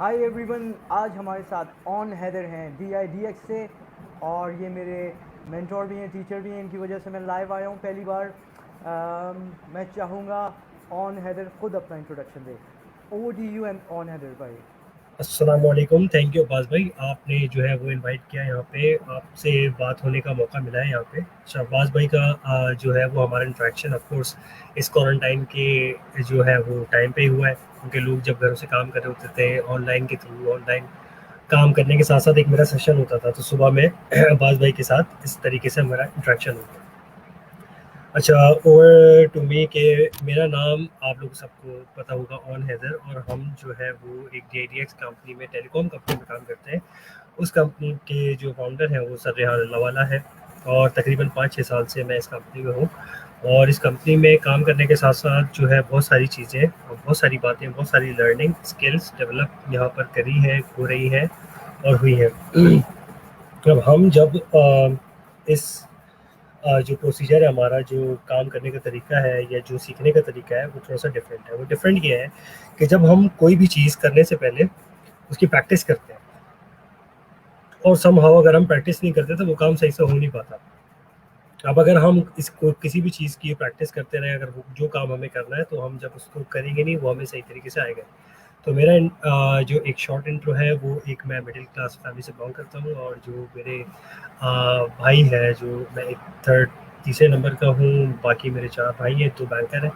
Hi everyone, आज हमारे साथ ऑन हैदर हैं DIDX से। और ये मेरे मेंटोर भी हैं, टीचर भी हैं। इनकी वजह से मैं लाइव आया हूँ पहली बार। मैं चाहूँगा ऑन हैदर खुद अपना इंट्रोडक्शन दे। Over to you and Aun Haider भाई। अस्सलाम वालेकुम। थैंक यू अब्बास भाई, आपने जो है वो इनवाइट किया यहाँ पे, आपसे बात होने का मौका मिला है यहाँ पे। अच्छा, अब्बास भाई का जो है वो हमारा इंटरेक्शन ऑफ कोर्स इस क्वारंटाइन के जो है वो टाइम पे ही हुआ है, क्योंकि लोग जब घरों से काम कर रहे होते थे ऑनलाइन के थ्रू, ऑनलाइन काम करने के साथ साथ एक मेरा सेशन होता था, तो सुबह में अब्बास भाई के साथ इस तरीके से हमारा इंटरेक्शन हो गया। अच्छा, ओवर टू मी के मेरा नाम आप लोग सबको पता होगा, ऑन हैदर, और हम जो है वो एक DIDX कंपनी में, टेलीकॉम कंपनी में काम करते हैं। उस कंपनी के जो फाउंडर हैं वो सर रेहान अल्लाहवाला है, और तकरीबन 5-6 साल से मैं इस कंपनी में हूँ। और इस कंपनी में काम करने के साथ साथ जो है बहुत सारी चीज़ें और बहुत सारी बातें, बहुत सारी लर्निंग स्किल्स डेवलप यहाँ पर करी है, हो रही हैं और हुई है। अब हम जब इस जो प्रोसीजर है हमारा, जो काम करने का तरीका है या जो सीखने का तरीका है, वो थोड़ा सा डिफरेंट है। वो डिफरेंट ये है कि जब हम कोई भी चीज़ करने से पहले उसकी प्रैक्टिस करते हैं, और समहाउ अगर हम प्रैक्टिस नहीं करते तो वो काम सही से हो नहीं पाता। अब अगर हम इसको किसी भी चीज़ की प्रैक्टिस करते रहे, अगर जो काम हमें करना है, तो हम जब उसको करेंगे नहीं, वो हमें सही तरीके से आएगा। तो मेरा जो एक शॉर्ट इंट्रो है वो, एक मैं मिडिल क्लास फैमिली से बिलोंग करता हूँ, और जो मेरे भाई है, जो मैं एक तीसरे नंबर का हूँ। बाकी मेरे 4 भाई हैं, 2 बैंकर हैं,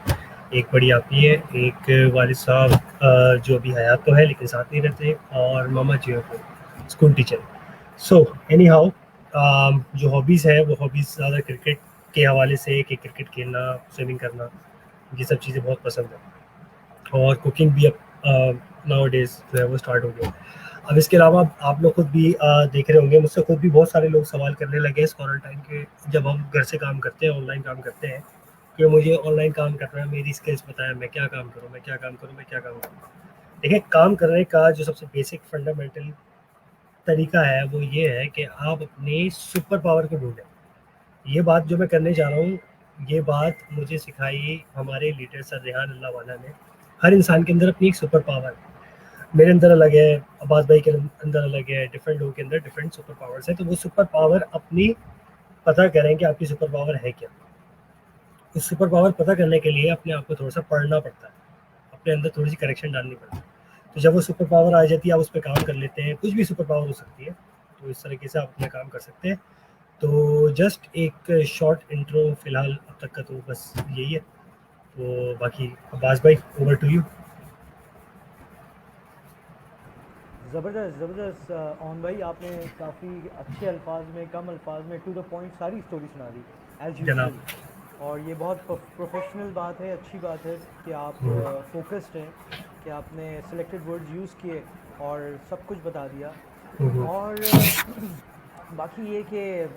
एक बड़ी आपी है, एक वालिद साहब जो अभी हयात तो है लेकिन साथ नहीं रहते, और मामा जी को school teacher. So any how, जो हॉबीज़ है वो हॉबीज़ ज़्यादा क्रिकेट के हवाले से, कि क्रिकेट खेलना, स्विमिंग करना, ये सब चीज़ें बहुत पसंद है। और कुकिंग भी अब नाउ डेज जो है वो स्टार्ट हो गया। अब इसके अलावा आप लोग खुद भी देख रहे होंगे, मुझसे खुद भी बहुत सारे लोग सवाल करने लगे इस क्वारंटाइन के, जब हम घर से काम करते हैं, ऑनलाइन काम करते हैं, कि मुझे ऑनलाइन काम करना है, मेरी स्किल्स बताएं, मैं क्या काम करूँ, मैं क्या काम करूँ, मैं क्या काम करूँ। देखिए, काम करने का जो सबसे बेसिक फंडामेंटल तरीका है वो ये है कि आप अपनी सुपर पावर को ढूंढें। ये बात जो मैं करने जा रहा हूँ, ये बात मुझे सिखाई हमारे लीडर सर रेहान अल्लाहवाला ने। हर इंसान के अंदर अपनी एक सुपर पावर है। मेरे अंदर अलग है, अब्बास भाई के अंदर अलग है, डिफरेंट लोगों के अंदर डिफरेंट सुपर पावर्स है। तो वो सुपर पावर अपनी पता करें कि आपकी सुपर पावर है क्या। उस सुपर पावर पता करने के लिए अपने आप को थोड़ा सा पढ़ना पड़ता है, अपने अंदर थोड़ी सी करेक्शन डालनी पड़ती है। तो जब वो सुपर पावर आ जाती है, आप उस पर काम कर लेते हैं, कुछ भी सुपर पावर हो सकती है, तो इस तरीके से आप अपना काम कर सकते हैं। तो जस्ट एक शॉर्ट इंट्रो फिलहाल अब तक का तो बस यही है। तो बाकी अब्बास भाई, ओवर टू यू। ज़बरदस्त ज़बरदस्त। ऑन भाई, आपने काफ़ी अच्छे अल्फाज में, कम अल्फाज में, टू द पॉइंट सारी स्टोरी सुना दी एज़ जनाब। यूजुअल। और ये बहुत प्रोफेशनल बात है, अच्छी बात है कि आप फोकस्ड हैं, कि आपने सिलेक्टेड वर्ड्स यूज़ किए और सब कुछ बता दिया। हम्म। और बाकी ये कि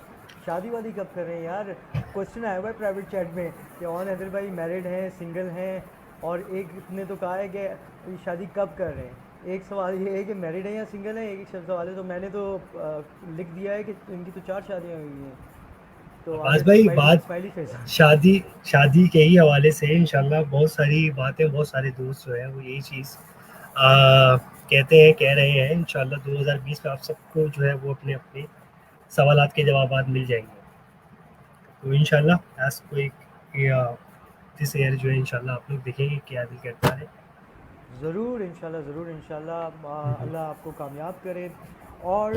शादी वादी कब कर रहे हैं यार। क्वेश्चन आया हुआ है प्राइवेट चैट में कि ऑन हैदर भाई मैरिड हैं, सिंगल हैं, और एक ने तो कहा है कि ये शादी कब कर रहे हैं। एक सवाल ये है कि मैरिड है या सिंगल है, एक सवाल है। तो मैंने तो लिख दिया है कि इनकी तो 4 शादियां हुई हैं। तो अब्बास आगे से भाई, स्माइली बात स्माइली फेस। शादी शादी के ही हवाले से इंशाल्लाह बहुत सारी बातें, बहुत सारे दोस्त जो है वो यही चीज़ कहते हैं, कह रहे हैं। इंशाल्लाह 2020 में आप सबको जो है वो अपने अपने सवालात के जवाब मिल जाएंगे। तो इंशाल्लाह आज कोई दिस ईयर जो है इंशाल्लाह आप लोग देखेंगे क्या दिल करता है। ज़रूर इंशाल्लाह, ज़रूर इंशाल्लाह। अल्लाह आपको कामयाब करे। और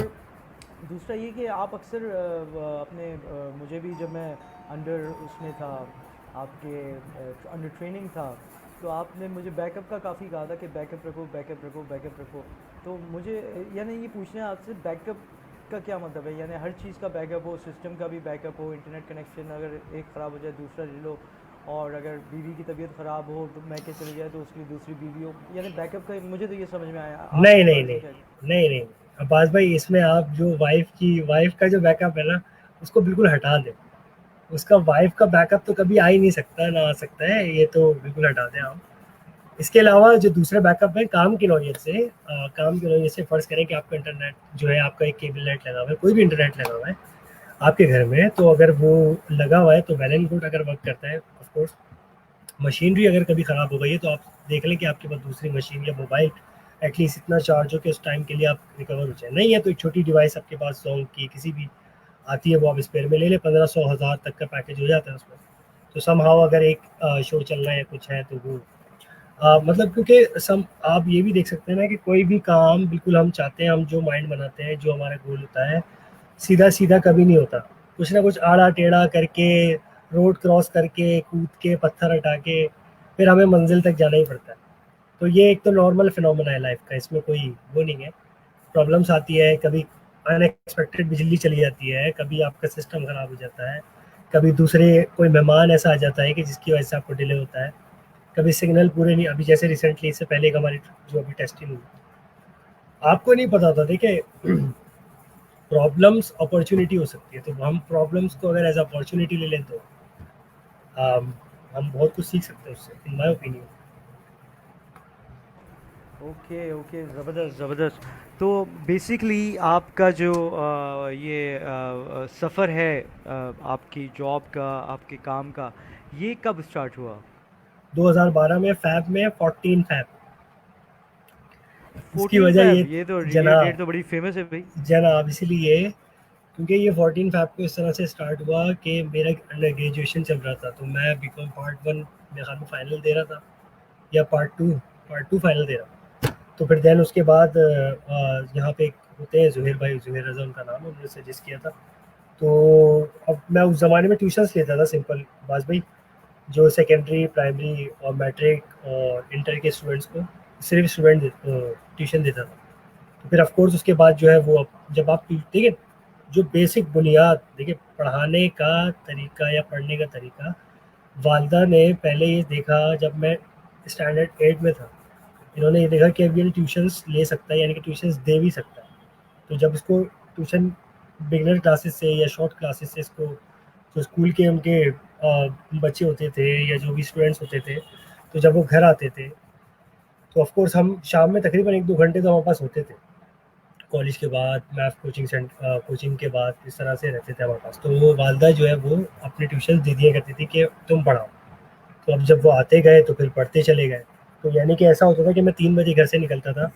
दूसरा ये कि आप अक्सर अपने मुझे भी जब मैं अंडर उसमें था, आपके अंडर ट्रेनिंग था, तो आपने मुझे बैकअप का काफ़ी कहा था कि बैकअप रखो, बैकअप रखो, बैकअप रखो। तो मुझे यानी ये पूछना है आपसे, बैकअप का क्या मतलब है? यानी हर चीज़ का बैकअप हो, सिस्टम का भी बैकअप हो, इंटरनेट कनेक्शन अगर एक ख़राब हो जाए दूसरा ले लो, और अगर बीवी की तबीयत ख़राब हो तो मैके चले जाए तो उसके लिए दूसरी बीवी हो। यानी बैकअप का मुझे तो ये समझ में आया, आप नहीं इस नहीं बारे में नहीं क्या? नहीं नहीं अब्बास भाई, इसमें आप जो वाइफ का जो बैकअप है ना, उसको बिल्कुल हटा दें। उसका वाइफ का बैकअप तो कभी आ ही नहीं सकता, ना आ सकता है, ये तो बिल्कुल हटा दें आप। इसके अलावा जो दूसरे बैकअप है, काम की नौयत से फ़र्ज़ करें कि आपका इंटरनेट जो है, आपका एक केबल नेट लगा हुआ है, कोई भी इंटरनेट लगा हुआ है आपके घर में, तो अगर वो लगा हुआ है तो वेल एंड गुड, अगर वर्क करता है ऑफ कोर्स। मशीनरी अगर कभी ख़राब हो गई है तो आप देख लें कि आपके पास दूसरी मशीन या मोबाइल एटलीस्ट इतना चार्ज हो कि उस टाइम के लिए आप रिकवर हो जाए। नहीं है तो एक छोटी डिवाइस आपके पास सॉन्ग की किसी भी आती है, वो आप स्पेयर में ले लें, 1500 1000 तक का पैकेज हो जाता है उसमें। तो समहाउ अगर एक शो चल रहा है कुछ है तो वो मतलब क्योंकि सम आप ये भी देख सकते हैं ना कि कोई भी काम बिल्कुल हम चाहते हैं, हम जो माइंड बनाते हैं, जो हमारा गोल होता है, सीधा सीधा कभी नहीं होता। कुछ ना कुछ आड़ा टेढ़ा करके, रोड क्रॉस करके, कूद के, पत्थर हटा के फिर हमें मंजिल तक जाना ही पड़ता है। तो ये एक तो नॉर्मल फिनोमेना है लाइफ का, इसमें कोई वो नहीं है। प्रॉब्लम्स आती है, कभी अनएक्सपेक्टेड बिजली चली जाती है, कभी आपका सिस्टम खराब हो जाता है, कभी दूसरे कोई मेहमान ऐसा आ जाता है कि जिसकी वजह से आपको डिले होता है, कभी सिग्नल पूरे नहीं। अभी जैसे रिसेंटली इससे पहले एक हमारी जो अभी टेस्टिंग हुई, आपको नहीं पता था, देखिए प्रॉब्लम्स अपॉर्चुनिटी हो सकती है, तो हम प्रॉब्लम्स को अगर एज अपॉर्चुनिटी ले लें तो um, हम बहुत कुछ सीख सकते हैं उससे, in my opinion. Okay okay, ज़बरदस्त ज़बरदस्त। तो बेसिकली आपका जो ये सफ़र है आपकी जॉब का, आपके काम का, ये कब स्टार्ट हुआ? 2012 में फैब में 14 फैब। इसकी 14 वजह फैब, ये ये डेट जनाब तो बड़ी फेमस है भाई। जनाब इसीलिए क्योंकि ये 14 फैब को इस तरह से स्टार्ट हुआ कि मेरा अंडर ग्रेजुएशन चल रहा था, तो मैं बीकॉम पार्ट वन मेरे ख्याल में फाइनल दे रहा था, या पार्ट टू फाइनल दे रहा था। तो फिर देन उसके बाद यहाँ पे एक होते हैं जुहेर भाई, जुहेर रजा उनका नाम है, उन्होंने सजेस्ट किया था। तो अब मैं उस ज़माने में ट्यूशन्स लेता था सिंपल, बाज भाई, जो सेकेंडरी, प्राइमरी और मैट्रिक और इंटर के स्टूडेंट्स को सिर्फ स्टूडेंट ट्यूशन देता था। तो फिर ऑफ कोर्स उसके बाद जो है वो, अब जब आप देखिए जो बेसिक बुनियाद, देखिए पढ़ाने का तरीका या पढ़ने का तरीका, वालदा ने पहले ये देखा जब मैं स्टैंडर्ड 8 में था, इन्होंने ये देखा कि अब ये ट्यूशन्स ले सकता है, यानी कि ट्यूशन्स दे भी सकता है। तो जब इसको ट्यूशन बिगनर क्लासेस से या शॉर्ट क्लासेस से इसको, जो स्कूल के उनके बच्चे होते थे या जो भी स्टूडेंट्स होते थे, तो जब वो घर आते थे तो ऑफ कोर्स हम शाम में तकरीबन 1-2 घंटे तो हमारे पास होते थे, कॉलेज के बाद, मैथ कोचिंग के बाद, इस तरह से रहते थे हमारे पास। तो वो वालदा जो है वो अपने ट्यूशन दे दिया करती थी कि तुम पढ़ाओ। तो अब जब वो आते गए तो फिर पढ़ते चले गए। तो यानी कि ऐसा होता था कि मैं 3 बजे घर से निकलता था,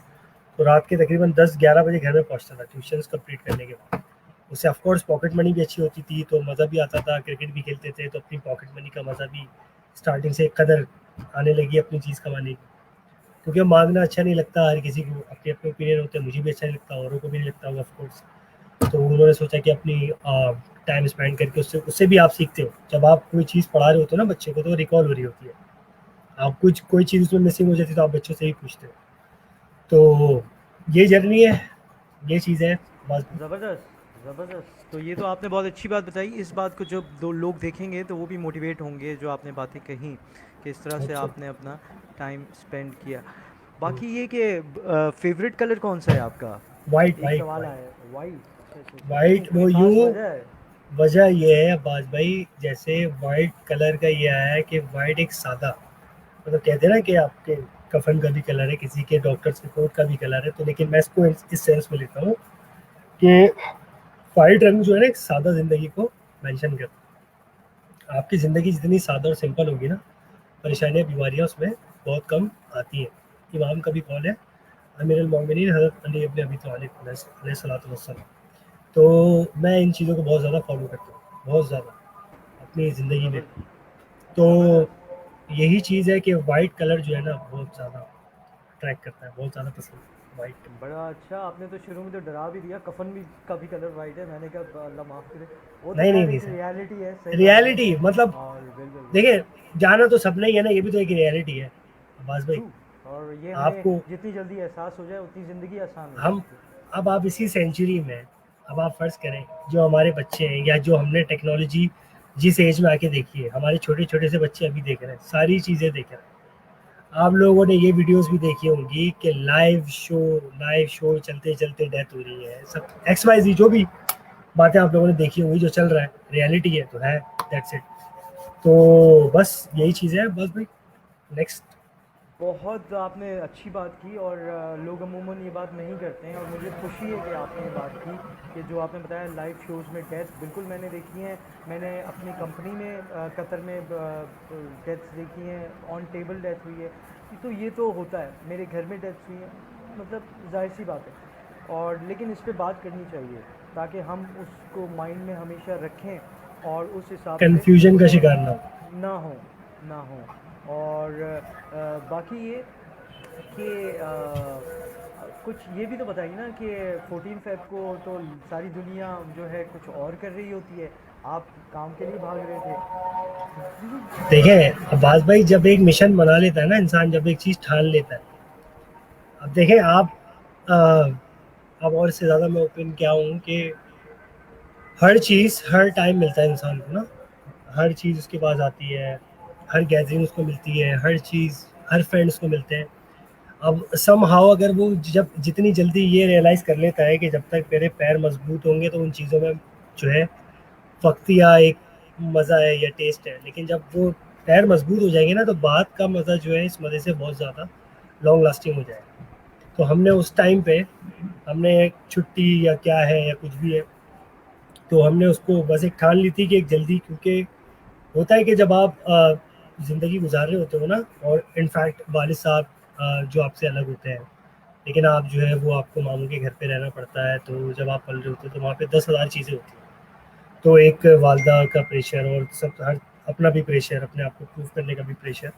तो रात के तकरीबन 10-11 बजे घर में पहुंचता था ट्यूशन्स कंप्लीट करने के बाद। उससे ऑफ कोर्स पॉकेट मनी भी अच्छी होती थी, तो मज़ा भी आता था, क्रिकेट भी खेलते थे, तो अपनी पॉकेट मनी का मज़ा भी स्टार्टिंग से एक कदर आने लगी अपनी चीज़ कमाने की। क्योंकि मांगना अच्छा नहीं लगता, हर किसी को अपने अपने ओपिनियन होते हैं, मुझे भी अच्छा नहीं लगता, औरों को भी नहीं लगता होगा ऑफ कोर्स। तो उन्होंने सोचा कि अपनी टाइम स्पेंड करके उससे उससे भी आप सीखते हो। जब आप कोई चीज़ पढ़ा रहे होते हो ना बच्चे को, तो रिकॉल हो रही होती है, आप कुछ कोई चीज़ उसमें मिसिंग हो जाती है तो आप बच्चों से ही पूछते हो। तो ये जर्नी है, ये चीज़ है बस। ज़बरदस्त ज़बरदस्त। तो ये तो आपने बहुत अच्छी बात बताई। इस बात को जब दो लोग देखेंगे तो वो भी मोटिवेट होंगे, जो आपने बातें कही कि इस तरह से अच्छा। आपने अपना टाइम स्पेंड किया। बाकी ये कि फेवरेट कलर कौन सा है आपका? वाइट एक वाइट सवाल वाइट। आया है, वाइट। अच्छा अच्छा अच्छा, क्यों, वाइट कोई वो खास यूँ, वजह है? वजह ये है अब्बास भाई, जैसे वाइट कलर का ये आया है कि वाइट एक सादा, मतलब कहते हैं ना कि आपके कफन का भी कलर है, किसी के डॉक्टर्स के कोट का भी कलर है, तो लेकिन मैं इसको इस सेंस में लेता हूँ कि वाइट रंग जो है ना एक सादा ज़िंदगी को मेंशन करता है। आपकी ज़िंदगी जितनी सादा और सिंपल होगी ना, परेशानियाँ, बीमारियाँ उसमें बहुत कम आती हैं। इमाम का भी कौल है, अमीरुल मोमिनीन हज़रत अली इब्न अबी तालिब अलैहिस्सलातु वस्सलाम। तो मैं इन चीज़ों को बहुत ज़्यादा फॉलो करता हूँ, बहुत ज़्यादा अपनी ज़िंदगी में। ज़बर तो ज़बरदस्त। यही चीज़ है कि वाइट कलर जो है ना बहुत ज़्यादा अट्रैक्ट करता है, बहुत ज़्यादा पसंद है वाइट। बड़ा अच्छा, आपने तो शुरू में तो डरा भी दिया, कफन भी का भी कलर वाइट है। मैंने कहा अल्लाह माफ़ करे। वो तो नहीं नहीं खैर नहीं एक सर, रियलिटी है, सही बात है। रियलिटी मतलब, और बिल्कुल देखिए बिल्कुल जाना तो सबने ही है ना, ये भी तो एक रियलिटी है अब्बास भाई। ट्रू। और ये हमें आपको जितनी जल्दी एहसास हो जाए उतनी ज़िंदगी आसान हो हम, जाती है। अब आप इसी सेंचुरी में, अब आप फ़र्ज़ करें जो हमारे बच्चे हैं या जो हमने टेक्नोलॉजी जिस एज में आके देखी है, हमारे छोटे छोटे से बच्चे अभी देख रहे हैं, सारी चीज़ें देख रहे हैं। आप लोगों ने ये वीडियोस भी देखी होंगी कि लाइव शो चलते चलते डेथ हो रही है, सब एक्स वाई जी जो भी बातें आप लोगों ने देखी होंगी, जो चल रहा है रियलिटी है तो है, दैट्स इट। तो बस यही चीज़ है बस भाई। नेक्स्ट। बहुत आपने अच्छी बात की। और लोग अमूमन ये बात नहीं करते हैं, और मुझे खुशी है कि आपने ये बात की कि जो आपने बताया लाइव शोज़ में डेथ, बिल्कुल मैंने देखी हैं। मैंने अपनी कंपनी में कतर में डेथ्स देखी हैं, ऑन टेबल डेथ हुई है। तो ये तो होता है, मेरे घर में डेथ्स हुई हैं। मतलब ज़ाहिर सी बात है, और लेकिन इस पे बात करनी चाहिए ताकि हम उसको माइंड में हमेशा रखें और उस हिसाब से कंफ्यूजन का शिकार ना हो। ना हो ना हो। और बाकी ये कि कुछ ये भी तो बताइए ना कि 14 फेब को तो सारी दुनिया जो है कुछ और कर रही होती है, आप काम के लिए भाग रहे थे। देखें अब्बास भाई, जब एक मिशन बना लेता है ना इंसान, जब एक चीज़ ठान लेता है, अब देखें आप, अ, अब और इससे ज़्यादा मैं ओपन क्या हूँ कि हर चीज़ हर टाइम मिलता है इंसान को ना, हर चीज़ उसके पास आती है, हर गैदरिंग उसको मिलती है, हर चीज़, हर फ्रेंड उसको मिलते हैं। अब समहाउ अगर वो जब जितनी जल्दी ये रियलाइज़ कर लेता है कि जब तक मेरे पैर मजबूत होंगे तो उन चीज़ों में जो है वक्त या एक मज़ा है या टेस्ट है, लेकिन जब वो पैर मजबूत हो जाएंगे ना तो बात का मज़ा जो है इस मज़े से बहुत ज़्यादा लॉन्ग लास्टिंग हो जाएगा। तो हमने उस टाइम पे हमने एक छुट्टी या क्या है या कुछ भी है, तो हमने उसको बस एक ठान ली थी कि एक जल्दी, क्योंकि होता है कि जब आप ज़िंदगी गुजार रहे होते हो ना, और इनफैक्ट वालिद साहब जो आपसे अलग होते हैं, लेकिन आप जो है वो आपको मामू के घर पे रहना पड़ता है, तो जब आप पल रहे होते हो तो वहाँ पे 10,000 चीज़ें होती हैं। तो एक वालदा का प्रेशर और सब हर अपना भी प्रेशर, अपने आप को प्रूव करने का भी प्रेशर,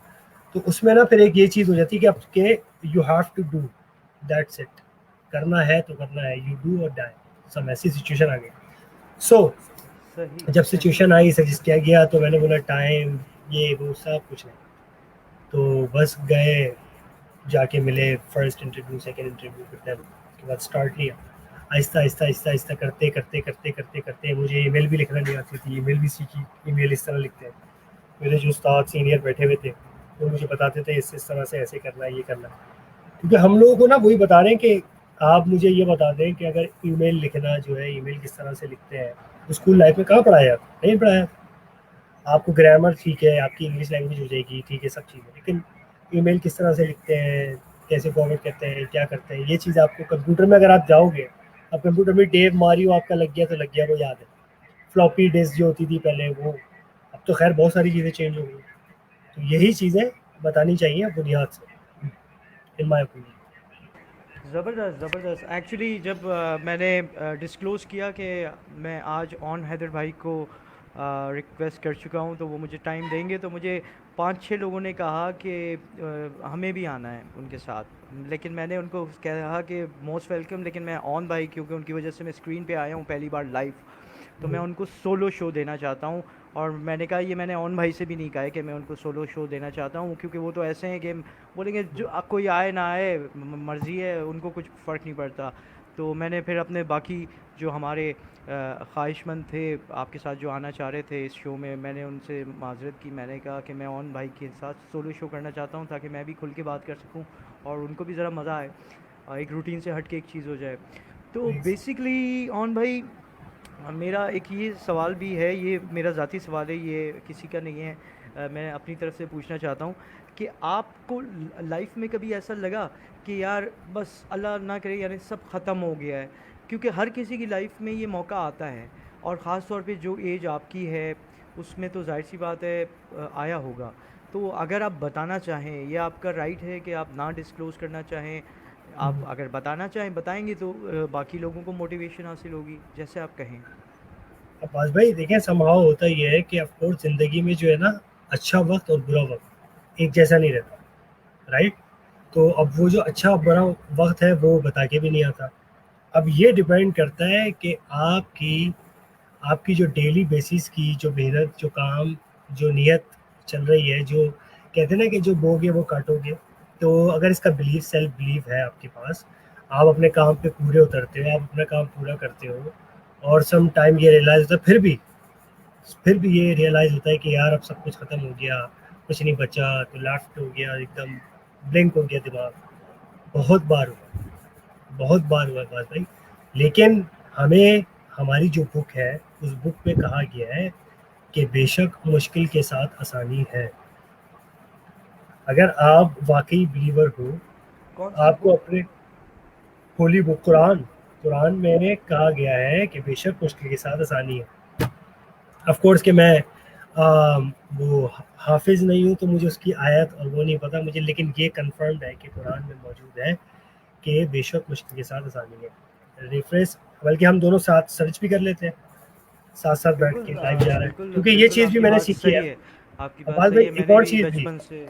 तो उसमें ना फिर एक ये चीज़ हो जाती है कि आपके you have to do, that's it, करना है तो करना है, यू डू और डाई, सब ऐसी सिचुएशन आ गई। सो सही जब सही। सिचुएशन आई, सजेस्ट किया गया, तो मैंने बोला टाइम ये वो सब कुछ नहीं, तो बस गए, जाके मिले, फर्स्ट इंटरव्यू सेकंड इंटरव्यू, फिर देन उसके बाद स्टार्ट लिया, आहिस्ता आहिस्ता आहिस्ता आहिस्ता करते करते करते करते करते मुझे ईमेल भी लिखना नहीं आती थी, ईमेल भी सीखी, ईमेल इस तरह लिखते हैं। मेरे जो उस्ताद सीनियर बैठे हुए थे वो मुझे बताते थे इस तरह से ऐसे करना है, ये करना है, क्योंकि हम लोगों को ना वही बता रहे हैं कि आप मुझे ये बता दें कि अगर ईमेल लिखना जो है, ईमेल किस तरह से लिखते हैं, तो स्कूल लाइफ में कहाँ पढ़ाया, नहीं पढ़ाया। आपको ग्रामर ठीक है, आपकी इंग्लिश लैंग्वेज हो जाएगी, ठीक है सब चीज़ें, लेकिन ईमेल किस तरह से लिखते हैं, कैसे फॉरवर्ड करते हैं, क्या करते हैं, ये चीज़ आपको कंप्यूटर में अगर आप जाओगे, अब कंप्यूटर में डेव मारियो आपका लग गया तो लग गया, वो याद है। फ्लॉपी डिस्क जो होती थी पहले, वो अब तो खैर बहुत सारी चीज़ें चेंज हो गई, तो यही चीज़ें बतानी चाहिए बुनियाद से, इन माई ओपिनियन। ज़बरदस्त ज़बरदस्त। एक्चुअली जब मैंने डिस्क्लोज़ किया कि मैं आज ऑन हैदर भाई को रिक्वेस्ट कर चुका हूँ तो वो मुझे टाइम देंगे, तो मुझे 5-6 लोगों ने कहा कि हमें भी आना है उनके साथ। लेकिन मैंने उनको कहा कि मोस्ट वेलकम, लेकिन मैं ऑन भाई क्योंकि उनकी वजह से मैं स्क्रीन पे आया हूँ पहली बार लाइव, तो मैं उनको सोलो शो देना चाहता हूँ। और मैंने कहा, ये मैंने ऑन भाई से भी नहीं कहा है कि मैं उनको सोलो शो देना चाहता हूँ, क्योंकि वो तो ऐसे हैं कि बोलेंगे जो कोई आए ना आए मर्ज़ी है, उनको कुछ फ़र्क नहीं पड़ता। तो मैंने फिर अपने बाकी जो हमारे ख्वाहिशमंद थे आपके साथ जो आना चाह रहे थे इस शो में, मैंने उनसे माज़रत की। मैंने कहा कि मैं ऑन भाई के साथ सोलो शो करना चाहता हूँ ताकि मैं भी खुल के बात कर सकूँ और उनको भी ज़रा मज़ा आए, एक रूटीन से हट के एक चीज़ हो जाए। तो बेसिकली ऑन भाई, मेरा एक ये सवाल भी है, ये मेरा ज़ाती सवाल है, ये किसी का नहीं है। मैं अपनी तरफ से पूछना चाहता हूँ कि आपको लाइफ में कभी ऐसा लगा कि यार बस अल्लाह ना करे यानी सब ख़त्म हो गया है? क्योंकि हर किसी की लाइफ में ये मौका आता है, और ख़ास तौर पे जो एज आपकी है उसमें तो जाहिर सी बात है आया होगा। तो अगर आप बताना चाहें, ये आपका राइट है कि आप ना डिस्क्लोज़ करना चाहें। आप अगर बताना चाहें बताएंगे तो बाकी लोगों को मोटिवेशन हासिल होगी, जैसे आप कहें। अब्बास भाई देखें, समहाउ होता ये है कि ऑफकोर्स ज़िंदगी में जो है ना, अच्छा वक्त और बुरा वक्त एक जैसा नहीं रहता, राइट। तो अब वो जो अच्छा और बुरा वक्त है वो बता के भी नहीं आता। अब ये डिपेंड करता है कि आपकी आपकी जो डेली बेसिस की जो मेहनत, जो काम, जो नियत चल रही है, जो कहते हैं ना कि जो बोगे वो काटोगे। तो अगर इसका बिलीफ, सेल्फ बिलीफ है आपके पास, आप अपने काम पे पूरे उतरते हो, आप अपना काम पूरा करते हो, और सम टाइम ये रियलाइज़ होता है, फिर भी ये रियलाइज़ होता है कि यार अब सब कुछ ख़त्म हो गया, कुछ नहीं बचा, तो लेफ्ट हो गया, एकदम ब्लिंक हो गया दिमाग। बहुत बार हुआ, बहुत बार हुआ बात भाई। लेकिन हमें, हमारी जो बुक है, उस बुक में कहा गया है कि बेशक मुश्किल के साथ आसानी है। अगर आप वाकई बिलीवर हो, कौन सी आपको बुक? अपने होली बुक कुरान, कुरान में कहा गया है कि बेशक मुश्किल के साथ आसानी है। ऑफ कोर्स कि मैं वो हाफिज नहीं हूँ तो मुझे उसकी आयत और वो नहीं पता मुझे, लेकिन ये कंफर्म्ड है कि कुरान में मौजूद है कि बेशक मुश्किल के साथ आसानी है। रिफ्रेश, बल्कि हम दोनों साथ सर्च भी कर लेते हैं, साथ-साथ बैठ बिल्कुल के लाइव जा रहा है। बिल्कुल क्योंकि ये बिल्कुल चीज़ भी आपकी मैंने बात सीखी है। सही है, आपकी बात अब्बास सही भाई है। मैंने भी बचपन से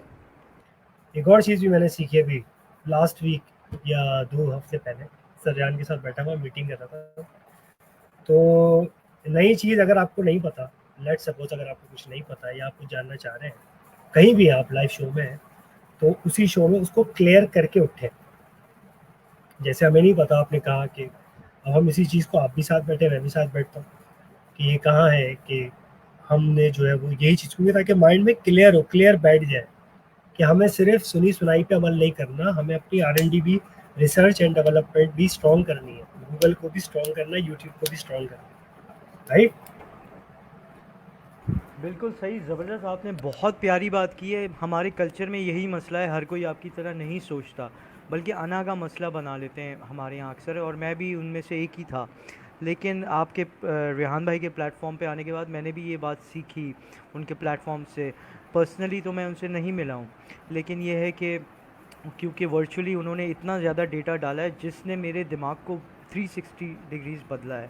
एक और चीज़ भी मैंने सीखी है अभी लास्ट वीक या 2 हफ्ते पहले, सर रियान के साथ बैठा हुआ मीटिंग कर रहा था। तो नई चीज़ अगर आपको नहीं पता, लेट्स सपोज़ अगर आपको कुछ नहीं पता है या आप कुछ जानना चाह रहे हैं, कहीं भी आप लाइव शो में हैं, तो उसी शो में उसको क्लियर करके उठें। जैसे हमें नहीं पता, आपने कहा कि अब हम इसी चीज़ को, आप भी साथ बैठे, मैं भी साथ बैठता हूँ, कि ये कहाँ है कि हमने जो है वो यही चीज़ क्योंकि ताकि माइंड में क्लियर हो, क्लियर बैठ जाए कि हमें सिर्फ सुनी सुनाई पे अमल नहीं करना, हमें अपनी R&D भी, रिसर्च एंड डेवलपमेंट भी स्ट्रॉन्ग करनी है, गूगल को भी स्ट्रॉन्ग करना है, यूट्यूब को भी स्ट्रॉन्ग करना है, राइट? बिल्कुल सही, ज़बरदस्त, आपने बहुत प्यारी बात की है। हमारे कल्चर में यही मसला है, हर कोई आपकी तरह नहीं सोचता, बल्कि अना का मसला बना लेते हैं हमारे यहाँ अक्सर, और मैं भी उनमें से एक ही था। लेकिन आपके रेहान भाई के प्लेटफॉर्म पे आने के बाद मैंने भी ये बात सीखी उनके प्लेटफॉर्म से। पर्सनली तो मैं उनसे नहीं मिला हूँ, लेकिन ये है कि क्योंकि वर्चुअली उन्होंने इतना ज़्यादा डेटा डाला है जिसने मेरे दिमाग को 360 डिग्रीज़ बदला है,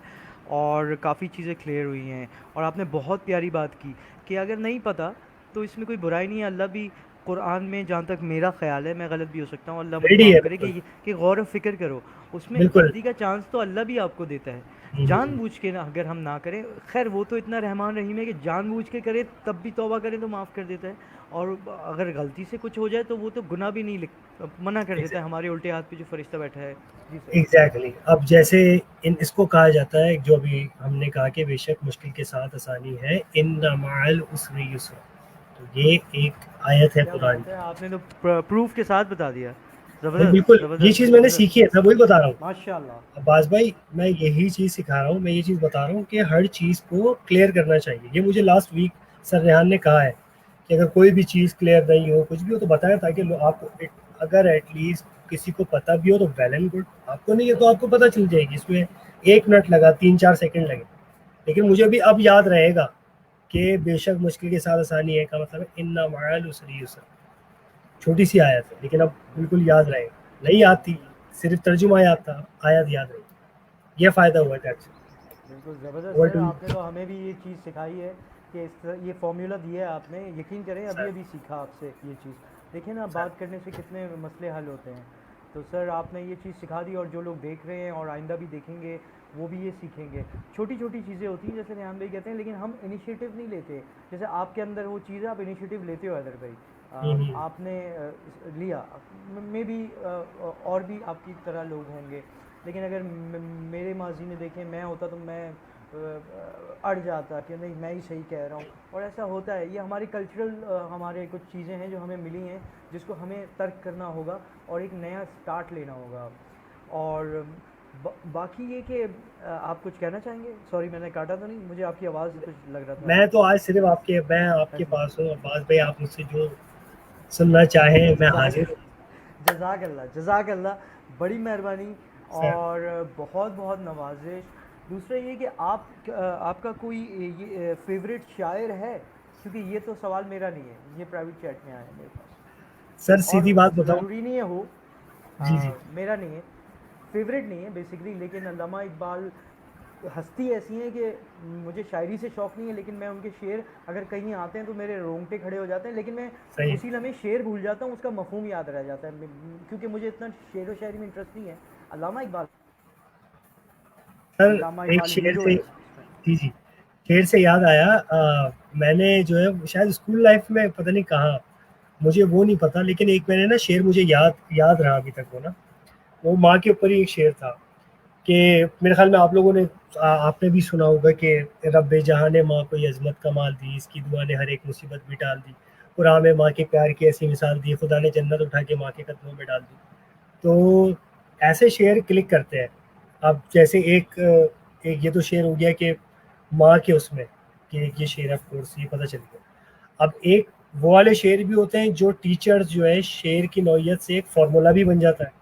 और काफ़ी चीज़ें क्लियर हुई हैं। और आपने बहुत प्यारी बात की कि अगर नहीं पता तो इसमें कोई बुराई नहीं है। अल्लाह भी कुरान में, जहाँ तक मेरा ख़्याल है, मैं गलत भी हो सकता हूँ, अल्लाह मुझे रेडी है, माफ़ करे, बिल्कुल, कि गौर व फिक्र करो। उसमें बिल्कुल। गलती का चांस तो अल्लाह भी आपको देता है, हम्म, जानबूझ के ना अगर हम ना करें। खैर वो तो इतना रहमान रहीम है कि जानबूझ के करें तब भी तौबा करें तो माफ़ कर देता है, और अगर गलती से कुछ हो जाए तो वो तो गुनाह भी नहीं मना कर देता है। हमारे उल्टे हाथ पे जो फरिश्ता बैठा है। जी सर। एग्जैक्टली। अब जैसे इन इसको कहा जाता है, जो अभी हमने कहा कि बेशक मुश्किल के साथ आसानी है, इन माल उसरी युस्र, तो ये एक आयत है क्या कुरान बात है, की। आपने तो प्रूफ के साथ बता दिया। भाई ज़बरदस्त बिल्कुल, ये ज़बरदस्त चीज़ मैंने ज़बरदस्त। सीखी है, मैं वही बता रहा हूँ। माशाल्लाह। अब्बास भाई, मैं यही चीज़ सिखा रहा हूँ, मैं ये चीज़ बता रहा हूँ कि हर चीज़ को क्लियर करना चाहिए। ये मुझे लास्ट वीक सर रेहान ने कहा है कि अगर कोई भी चीज़ क्लियर नहीं हो, कुछ भी हो, तो बताया, ताकि आपको अगर एटलीस्ट किसी को पता भी हो तो वेल एंड गुड, आपको नहीं है तो आपको पता चल जाएगी। इसमें 1 मिनट लगा, 3-4 सेकंड लगे, लेकिन मुझे भी अब याद रहेगा कि बेशक मुश्किल के साथ आसानी है का मतलब है इन्ना माअल उसरी युस्र। छोटी सी आयत है, लेकिन अब बिल्कुल याद रहेगा। नहीं याद थी, सिर्फ तर्जुमा याद था, आयत याद रही। ये फ़ायदा हुआ था एक्चुअली। बिल्कुल ज़बरदस्त ओवर सर, टू यू आपने तो हमें भी ये चीज़ सिखाई है कि इस तरह ये फॉर्मूला दिया है आपने। यकीन करें अभी सर। अभी सीखा आपसे ये चीज़। देखिए ना, सर, बात करने से कितने मसले हल होते हैं। तो सर आपने ये चीज़ सिखा दी, और जो लोग देख रहे हैं और आइंदा भी देखेंगे वो भी ये सीखेंगे। छोटी छोटी चीज़ें होती हैं, जैसे रेहान भाई कहते हैं, लेकिन हम इनिशिएटिव नहीं लेते। जैसे आपके अंदर वो चीज़ है, आप इनिशिएटिव लेते हो अदर भाई। हम्म, आपने लिया, मे बी और भी आपकी तरह लोग होंगे, लेकिन अगर मेरे माजी में देखें, मैं होता तो मैं अड़ जाता कि नहीं मैं ही सही कह रहा हूँ। और ऐसा होता है, ये हमारी कल्चरल हमारे कुछ चीज़ें हैं जो हमें मिली हैं, जिसको हमें तर्क करना होगा और एक नया स्टार्ट लेना होगा। और बाकी ये कि आप कुछ कहना चाहेंगे? सॉरी मैंने काटा तो नहीं, मुझे आपकी आवाज़ से कुछ लग रहा था। मैं तो आज सिर्फ मैं हाँ आपके जी। पास हूँ अब्बास भाई, आप मुझसे जो सुनना चाहें मैं जज़ाक हाजिर हूँ। जज़ाक अल्लाह, जज़ाक अल्लाह, बड़ी मेहरबानी। सर, और बहुत बहुत नवाजिश। दूसरा ये कि आपका कोई ये फेवरेट शायर है? क्योंकि ये तो सवाल मेरा नहीं है, ये प्राइवेट चैट में आया है मेरे पास। सर और सीधी बात बताऊँ? ज़रूरी नहीं है हो, जी, जी। मेरा नहीं है, फेवरेट नहीं है बेसिकली। लेकिन अल्लामा इकबाल हस्ती ऐसी हैं कि मुझे शायरी से शौक़ नहीं है, लेकिन मैं उनके शेर अगर कहीं आते हैं तो मेरे रोंगटे खड़े हो जाते हैं। लेकिन मैं सही है। उसी लम्हे शेर भूल जाता हूँ, उसका मफ़हूम याद रह जाता है, क्योंकि मुझे इतना शेर व शायरी में इंटरेस्ट नहीं है। अल्लामा इकबाल, अल्लामा सर एक इकबाल शेर हीरो से, है इसमें। जी, जी। शेर से याद आया, मैंने जो है शायद स्कूल लाइफ में पता नहीं कहाँ, मुझे वो नहीं पता, लेकिन एक मैंने ना शेर मुझे याद याद रहा अभी तक वो ना, वो माँ के ऊपर ही एक शेर था कि मेरे ख्याल में आप लोगों ने आपने भी सुना होगा कि रब्बे जहाँ ने माँ को ये अज़मत कमाल दी, इसकी दुआ ने हर एक मुसीबत भी टाल दी, कुरान में माँ के प्यार की ऐसी मिसाल दी, खुदा ने जन्नत उठा के माँ के कदमों में डाल दी। तो ऐसे शेर क्लिक करते हैं। अब जैसे एक ये तो शेर हो गया कि माँ के उसमें, कि एक ये शेर ऑफ कोर्स ये पता चल गया। अब एक वो वाले शेर भी होते हैं जो टीचर्स जो है शेर की नौइयत से एक फार्मूला भी बन जाता है।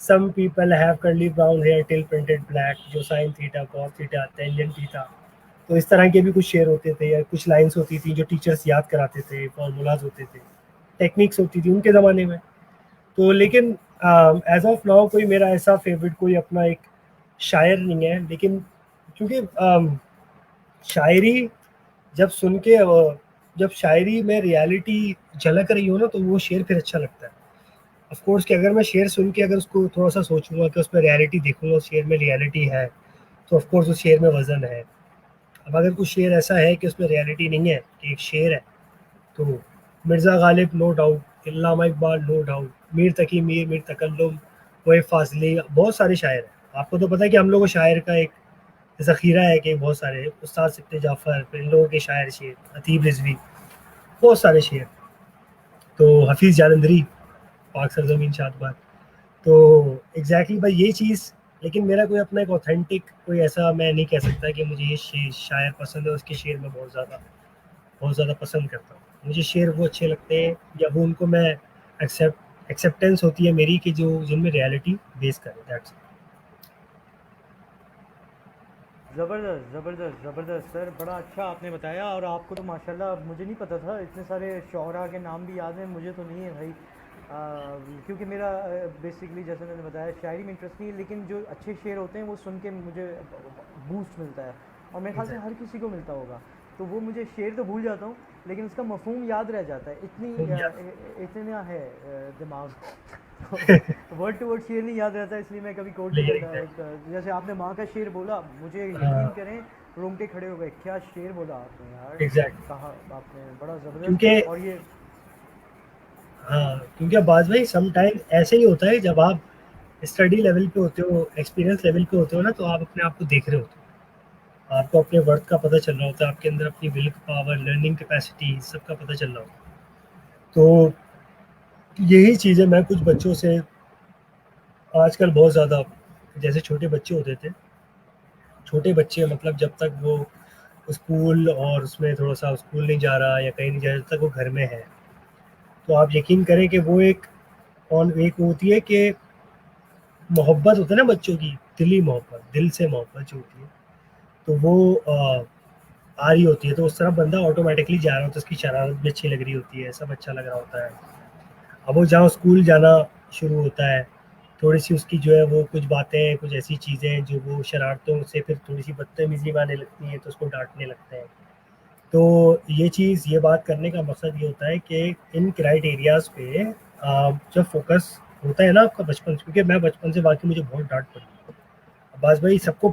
Some people have curly brown hair till printed black, जो sine theta cos theta tangent theta. तो इस तरह के भी कुछ शेर होते थे, या कुछ लाइंस होती थी जो टीचर्स याद कराते थे, फार्मूलाज होते थे, टेक्निक्स होती थी उनके ज़माने में। तो लेकिन एज ऑफ नाउ कोई मेरा ऐसा फेवरेट कोई अपना एक शायर नहीं है, लेकिन क्योंकि शायरी जब सुन के जब शायरी में रियलिटी झलक रही हो ना, तो वो शेर फिर अच्छा लगता है। ऑफ कोर्स कि अगर मैं शेर सुन के अगर उसको थोड़ा सा सोचूंगा कि उस पर रियलिटी देखूंगा, उस शेर में रियलिटी है, तो ऑफ कोर्स उस शेर में वजन है। अब अगर कुछ शेर ऐसा है कि उसमें रियलिटी नहीं है, कि एक शेर है, तो Mirza Ghalib no doubt, Allama Iqbal no doubt, Mir Taqi Mir, Mir Takallum, वो फाजली, बहुत सारे शायर हैं। आपको तो पता है कि हम लोग को शायर का एक ज़ख़ीरा है कि बहुत सारे उस्ताद सिकंदर जाफ़र, फिर इन लोगों के शायर शेर, अतीब रिजवी, बहुत सारे शेर, तो हफीज़ जालंधरी, पाक सरजमीन शादबाद। तो एग्जैक्टली भाई ये चीज़, लेकिन मेरा कोई अपना एक ऑथेंटिक कोई ऐसा मैं नहीं कह सकता कि मुझे ये शायर पसंद है, उसके शेर में बहुत ज़्यादा पसंद करता हूँ। मुझे शेर वो अच्छे लगते हैं या वो उनको मैं एक्सेप्टेंस होती है मेरी कि जो जिनमें रियलिटी बेस करे, दैट्स ज़बरदस्त ज़बरदस्त ज़बरदस्त सर, बड़ा अच्छा आपने बताया। और आपको तो माशाल्लाह, मुझे नहीं पता था इतने सारे शोरा के नाम भी याद हैं, मुझे तो नहीं है भाई। क्योंकि मेरा बेसिकली जैसे मैंने बताया शायरी में इंटरेस्ट नहीं है, लेकिन जो अच्छे शेर होते हैं वो सुन के मुझे बूस्ट मिलता है, और मेरे ख्याल से हर किसी को मिलता होगा। तो वो मुझे शेर तो भूल जाता हूँ, लेकिन उसका मफहूम याद रह जाता है, इतना है दिमाग। तो वर्ड टू वर्ड शेर नहीं याद रहता, इसलिए मैं कभी कोट नहीं लेकिन करता। जैसे आपने माँ का शेर बोला, मुझे यकीन हाँ करें रोंगटे खड़े हो गए, क्या शेर बोला आपने यार। एग्जैक्ट, कहा आपने, बड़ा क्योंकि ज़बरदस्त। और ये हाँ क्योंकि अब्बास भाई सम टाइम ऐसे ही होता है, जब आप स्टडी लेवल पे होते हो, एक्सपीरियंस लेवल पे होते हो ना, तो आप अपने आप को देख रहे होते हो, आपको अपने वर्थ का पता चल रहा होता है, आपके अंदर अपनी विल पावर, लर्निंग कैपेसिटी, सबका पता चल रहा होता है। तो यही चीज़ें मैं कुछ बच्चों से आजकल बहुत ज़्यादा, जैसे छोटे बच्चे होते थे, छोटे बच्चे मतलब जब तक वो स्कूल और उसमें थोड़ा सा स्कूल नहीं जा रहा या कहीं नहीं जा रहा, जब तक वो घर में है, तो आप यकीन करें कि वो एक ऑन एक होती है कि मोहब्बत होता है ना बच्चों की, दिली मोहब्बत, दिल से मोहब्बत जो होती है, तो वो आ रही होती है, तो उस तरफ बंदा ऑटोमेटिकली जा रहा होता है, उसकी शरारत भी अच्छी लग रही होती है, सब अच्छा लग रहा होता है। अब वो जहाँ स्कूल जाना शुरू होता है, थोड़ी-सी उसकी जो है वो कुछ बातें, कुछ ऐसी चीज़ें जो वो शरारतों से फिर थोड़ी-सी बदतमीज़ी में आने लगती हैं, तो उसको डाँटने लगते हैं। तो ये चीज़, ये बात करने का मकसद ये होता है कि इन क्राइटेरियाज़ पे जब फ़ोकस होता है ना आपका बचपन से, क्योंकि मैं बचपन से वाक़ई मुझे बहुत डाँट पड़ी। अब्बास भाई सबको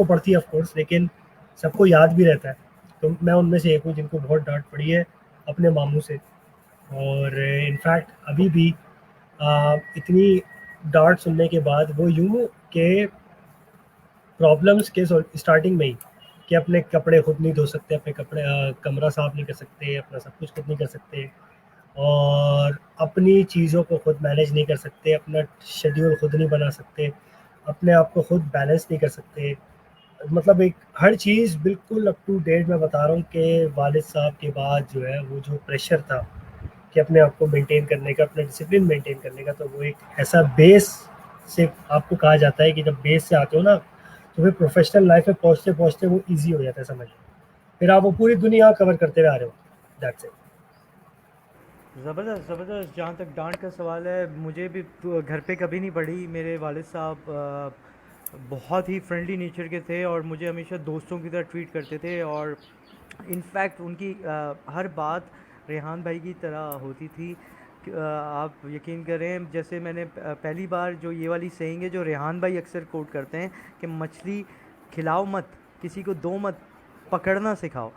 पड़ती है ऑफ कोर्स, लेकिन सबको याद भी रहता है। तो मैं उनमें से एक हूँ जिनको बहुत डाँट पड़ी है अपने मामू से। और इनफैक्ट अभी भी इतनी डाँट सुनने के बाद वो यूँ कि प्रॉब्लम्स के स्टार्टिंग में ही, कि अपने कपड़े खुद नहीं धो सकते, अपने कमरा साफ नहीं कर सकते, अपना सब कुछ खुद नहीं कर सकते, और अपनी चीज़ों को खुद मैनेज नहीं कर सकते, अपना शेड्यूल खुद नहीं बना सकते, अपने आप को खुद बैलेंस नहीं कर सकते। मतलब एक हर चीज़ बिल्कुल अप टू डेट मैं बता रहा हूँ कि वालिद साहब के बाद जो है वो जो प्रेशर था कि अपने आप को मेंटेन करने का, अपना डिसिप्लिन मेंटेन करने का, तो वो एक ऐसा बेस से आपको कहा जाता है कि जब बेस से आते हो ना, तो फिर प्रोफेशनल लाइफ में पहुँचते-पहुँचते वो ईज़ी हो जाता है, समझ लो। फिर आप वो पूरी दुनिया कवर करते हुए आ रहे हो, दैट्स इट। ज़बरदस्त ज़बरदस्त। जहाँ तक डांट का सवाल है, मुझे भी तो घर पे कभी नहीं पड़ी। मेरे वालिद साहब बहुत ही फ्रेंडली नेचर के थे, और मुझे हमेशा दोस्तों की तरह ट्रीट करते थे। और इनफैक्ट उनकी हर बात रेहान भाई की तरह होती थी। आप यकीन करें, जैसे मैंने पहली बार जो ये वाली सेइंग है जो रेहान भाई अक्सर कोट करते हैं कि मछली खिलाओ मत, किसी को दो मत, पकड़ना सिखाओ।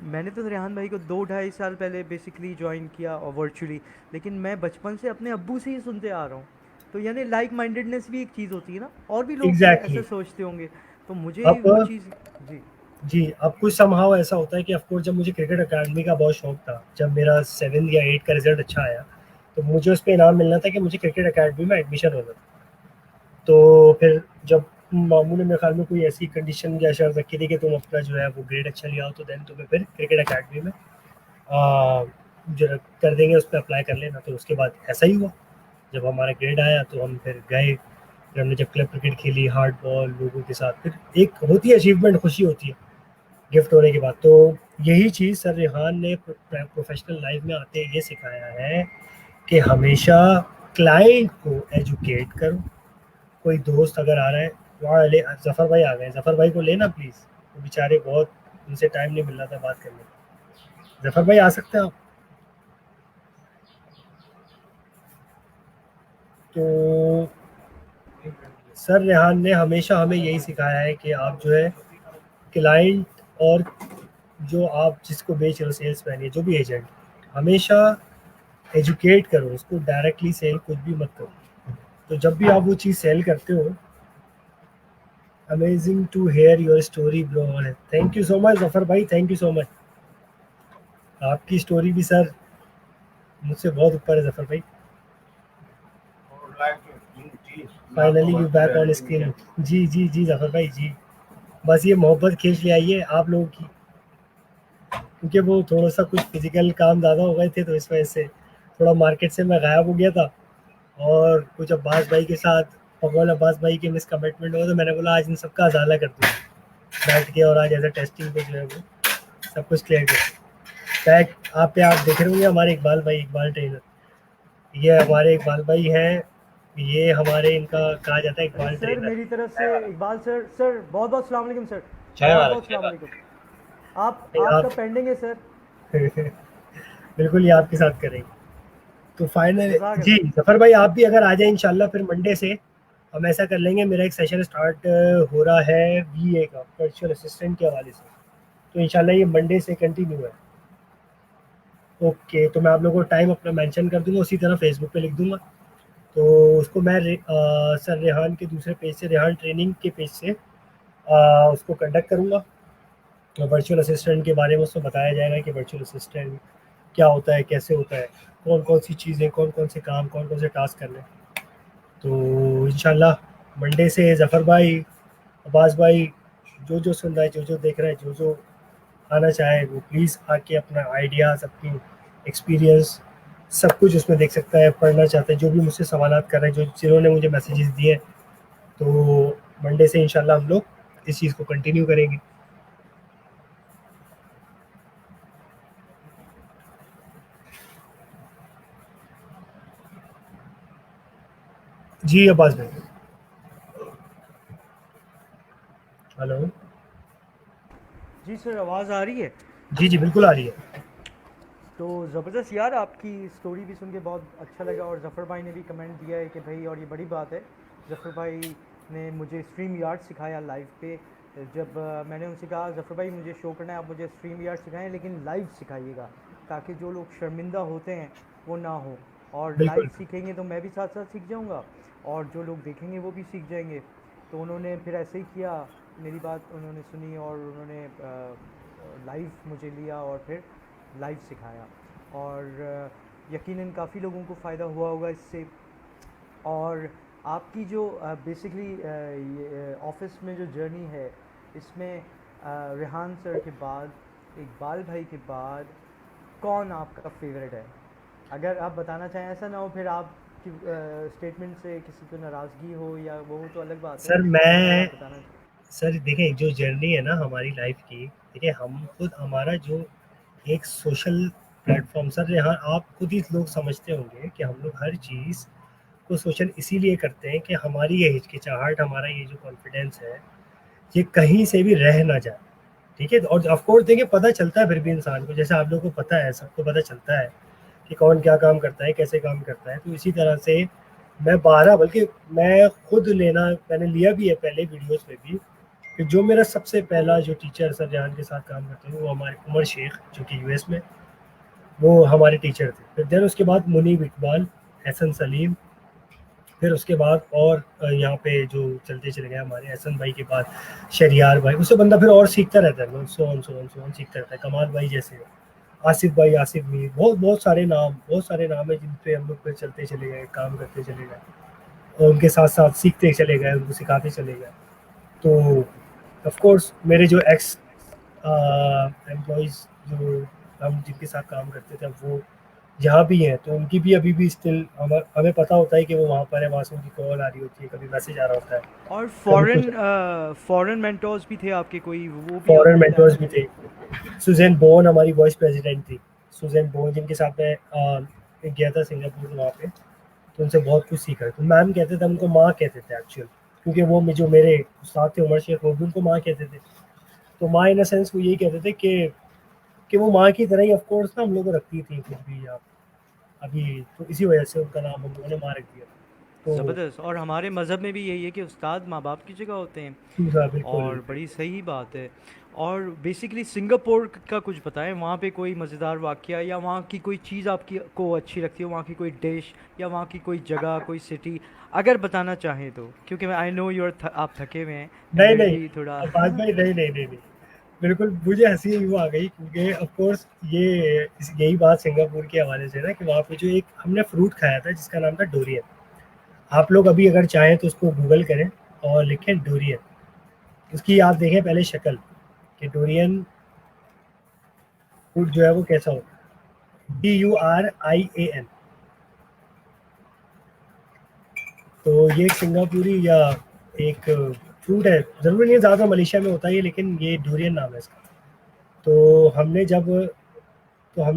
मैंने तो रेहान भाई को 2 ढाई साल पहले बेसिकली ज्वाइन किया और वर्चुअली, लेकिन मैं बचपन से अपने अब्बू से ही सुनते आ रहा हूँ। तो यानी लाइक माइंडेडनेस भी एक चीज़ होती है ना, और भी लोग ऐसे एग्ज़ैक्टली। सोचते होंगे। तो मुझे अब वो चीज़। जी। जी, अब कुछ समहाउ ऐसा होता है कि ऑफ कोर्स जब मुझे क्रिकेट अकेडमी का बहुत शौक था, जब मेरा 7 या 8 का रिज़ल्ट अच्छा आया, तो मुझे उस पे इनाम मिलना था कि मुझे क्रिकेट अकेडमी में एडमिशन होना था। तो फिर जब मामू ने मेरे ख्याल में कोई ऐसी कंडीशन या शर्त रखी थी कि तुम अपना जो है वो ग्रेड अच्छा लिया हो, तो देन तुम्हें फिर क्रिकेट अकेडमी में जो कर देंगे, उस पर अप्लाई कर लेना। तो उसके बाद ऐसा ही हुआ, जब हमारा ग्रेड आया तो हम फिर गए, फिर हमने जब क्लब क्रिकेट खेली हार्ड बॉल लोगों के साथ, फिर एक होती है अचीवमेंट, खुशी होती है गिफ्ट होने के बाद। तो यही चीज़ सर रेहान ने प्रोफेशनल लाइफ में आते ये सिखाया है कि हमेशा क्लाइंट को एजुकेट करो। कोई दोस्त अगर आ रहा है, वहाँ ले जफ़र भाई आ गए, जफ़र भाई को लेना प्लीज़, वो बेचारे बहुत, उनसे टाइम नहीं मिल रहा था बात करने का। जफ़र भाई आ सकते हैं आप? तो सर रेहान ने हमेशा हमें यही सिखाया है कि आप जो है क्लाइंट और जो आप जिसको बेच रहे हो, सेल्समैन या जो भी एजेंट, हमेशा एजुकेट करो उसको, डायरेक्टली सेल कुछ भी मत करो। तो जब भी आप वो चीज़ सेल करते हो, amazing to hear your story bro. Thank you so much Zafar भाई, थैंक यू सो मच। आपकी स्टोरी भी सर मुझसे बहुत ऊपर है जफर भाई। Finally you back on screen. जी जी जी जफर भाई जी, बस ये मोहब्बत खींच ले आई है आप लोगों की, क्योंकि वो थोड़ा सा कुछ फिजिकल काम ज़्यादा हो गए थे, तो इस वजह से थोड़ा मार्केट से मैं गायब हो गया था। और कुछ अब्बास भाई के साथ, पगोल अब्बास भाई के मिस कमिटमेंट हो, तो मैंने बोला आज इन सबका अजाला कर दूँ बैठ के, और आज एज अ टेस्टिंग पे जो है वो सब कुछ क्लियर कर। बैक आप पे आप देख रहे होंगे हमारे इकबाल भाई, इकबाल ट्रेनर, ये हमारे इकबाल भाई हैं, ये हमारे इनका कहा जाता है अरे इकबाल सर ट्रेनर। मेरी तरफ से इकबाल सर, सर बहुत बहुत सलाम वालेकुम सर, चाय बहुत वाला बहुत चाय सलाम वाला। वालेकुम। आप नहीं, आपका आप पेंडिंग है सर। बिल्कुल ये आपके साथ करेंगे। तो फाइनल जज़ाक जी अल्लाह। जफर भाई आप भी अगर आ जाए इंशाल्लाह, फिर मंडे से हम ऐसा कर लेंगे। मेरा एक सेशन स्टार्ट हो रहा है वीए का, वर्चुअल असिस्टेंट के हवाले से, तो इंशाल्लाह ये मंडे से कंटिन्यू है। ओके, तो मैं आप लोगों को टाइम अपना मेंशन कर दूंगा, उसी तरह फेसबुक पे लिख दूंगा। तो उसको मैं सर रेहान के दूसरे पेज से, रेहान ट्रेनिंग के पेज से उसको कंडक्ट करूँगा। तो वर्चुअल असिस्टेंट के बारे में उसको बताया जाएगा कि वर्चुअल असिस्टेंट क्या होता है, कैसे होता है, कौन कौन सी चीज़ें, कौन कौन से काम, कौन कौन से टास्क करने। तो इंशाल्लाह मंडे से ज़फ़र भाई, अब्बास भाई, जो जो सुन रहा है, जो जो देख रहा है, जो जो आना चाहे, वो प्लीज़ आके अपना आइडियाज़, अपनी एक्सपीरियंस सब कुछ उसमें देख सकता है, पढ़ना चाहते हैं, जो भी मुझसे सवालात कर रहे हैं, जो जिन्होंने मुझे मैसेजेस दिए। तो मंडे से इंशाल्लाह हम लोग इस चीज़ को कंटिन्यू करेंगे। जी अब्बास भाई, हेलो। जी सर आवाज़ आ रही है। जी जी बिल्कुल आ रही है। तो ज़बरदस्त यार, आपकी स्टोरी भी सुन के बहुत अच्छा लगा, और ज़फ़र भाई ने भी कमेंट दिया है कि भाई, और ये बड़ी बात है, ज़फ़र भाई ने मुझे स्ट्रीम यार्ड सिखाया लाइव पे। जब मैंने उनसे कहा ज़फ़र भाई मुझे शो करना है, आप मुझे स्ट्रीम यार्ड सिखाएं लेकिन लाइव सिखाइएगा, ताकि जो लोग शर्मिंदा होते हैं वो ना हो, और लाइव बिल्कुल सीखेंगे तो मैं भी साथ साथ सीख जाऊँगा, और जो लोग देखेंगे वो भी सीख जाएंगे। तो उन्होंने फिर ऐसे ही किया, मेरी बात उन्होंने सुनी, और उन्होंने लाइव मुझे लिया और फिर लाइव सिखाया, और यकीनन काफ़ी लोगों को फ़ायदा हुआ होगा इससे। और आपकी जो बेसिकली ये ऑफिस में जो जर्नी है, इसमें रेहान सर के बाद, इकबाल भाई के बाद, कौन आपका फेवरेट है? अगर आप बताना चाहें, ऐसा ना हो फिर आप की स्टेटमेंट से किसी को नाराज़गी हो या वो हो तो अलग बात है, सर। अगर मैं आप बताना। सर देखें, जो जर्नी है ना हमारी लाइफ की, देखिए हम खुद, हमारा जो एक सोशल प्लेटफॉर्म, सर यहाँ आप खुद ही लोग समझते होंगे कि हम लोग हर चीज़ को सोशल इसीलिए करते हैं कि हमारी ये हिचकिचाहट, हमारा ये जो कॉन्फिडेंस है, ये कहीं से भी रह ना जाए। ठीक है, और ऑफ कोर्स देखिए पता चलता है फिर भी इंसान को, जैसे आप लोगों को पता है, सबको पता चलता है कि कौन क्या काम करता है, कैसे काम करता है। तो इसी तरह से मैं 12, बल्कि मैं खुद लेना, मैंने लिया भी है पहले वीडियोस में भी, कि जो मेरा सबसे पहला जो टीचर सर जहान के साथ काम करते हैं वो हमारे उमर शेख, जो कि यूएस में, वो हमारे टीचर थे। फिर देन उसके बाद मुनीब इकबाल, हसन सलीम, फिर उसके बाद और यहाँ पे जो चलते चले गए हमारे हसन भाई के बाद शरियार भाई, उससे बंदा फिर और सीखता रहता है, सोन सीखता रहता है। कमाल भाई जैसे, आसिफ भाई, आसिफ मीर, बहुत बहुत सारे नाम है जिन पे हम लोग फिर चलते चले गए, काम करते चले गए, और उनके साथ साथ सीखते चले गए, उनको सिखाते चले गए। तो ऑफ कोर्स मेरे जो एक्स एम्प्लॉयज़, जो हम जिनके साथ काम करते थे, अब वो जहाँ भी हैं, तो उनकी भी अभी भी स्टिल हमें पता होता है कि वो वहाँ पर है, वहाँ से उनकी कॉल आ रही होती है, कभी मैसेज आ रहा होता है, और कभी कुछ। फॉरेन मेंटोर्स भी थे आपके कोई, वो भी फॉरेन आपको बताना मेंटर्स भी चाहेंगे? थे। सुजैन बोन हमारी वाइस प्रेसिडेंट थी, सुजैन बोन, जिनके साथ मैं गया था सिंगापुर वहाँ पे। तो उनसे बहुत कुछ सीखा है। तो मैम कहते थे, उनको माँ कहते थे एक्चुअल, क्योंकि वो जो मेरे उस्ताद थे उमर शेख, वो भी उनको माँ कहते थे। तो माँ इन अ सेंस वो यही कहते थे कि वो माँ की तरह ही ऑफ कोर्स ना हम लोग को रखती थी कुछ भी आप अभी, तो इसी वजह से उनका नाम हम लोगों ने माँ रख दिया। तो ज़बरदस्त। और हमारे मज़हब में भी यही है कि उस्ताद माँ बाप की जगह होते हैं। दूसरा बिल्कुल। और बड़ी सही बात है। और बेसिकली सिंगापुर का कुछ बताएं, वहाँ पे कोई मज़ेदार वाक़या या वहाँ की कोई चीज़ आपकी को अच्छी लगती है, वहाँ की कोई डिश या वहाँ की कोई जगह, कोई सिटी, अगर बताना चाहें तो, क्योंकि मैं आई नो आप थके हुए हैं, नहीं मैं नहीं भी थोड़ा अब्बास भाई, नहीं नहीं नहीं नहीं, बिल्कुल मुझे हंसी यूँ आ गई क्योंकि ऑफ कोर्स यही बात सिंगापुर के हवाले से ना कि वहाँ पे जो एक हमने फ्रूट खाया था जिसका नाम था डोरियन। आप लोग अभी अगर चाहें तो उसको गूगल करें और लिखें डोरियन, उसकी आप देखें पहले शक्ल कि डोरियन फ्रूट जो है वो कैसा होता है, DURIAN। तो ये एक सिंगापुरी या एक फ्रूट है, ज़रूरी नहीं है ज़्यादा मलेशिया में होता है ये, लेकिन ये डोरियन नाम है इसका। तो हमने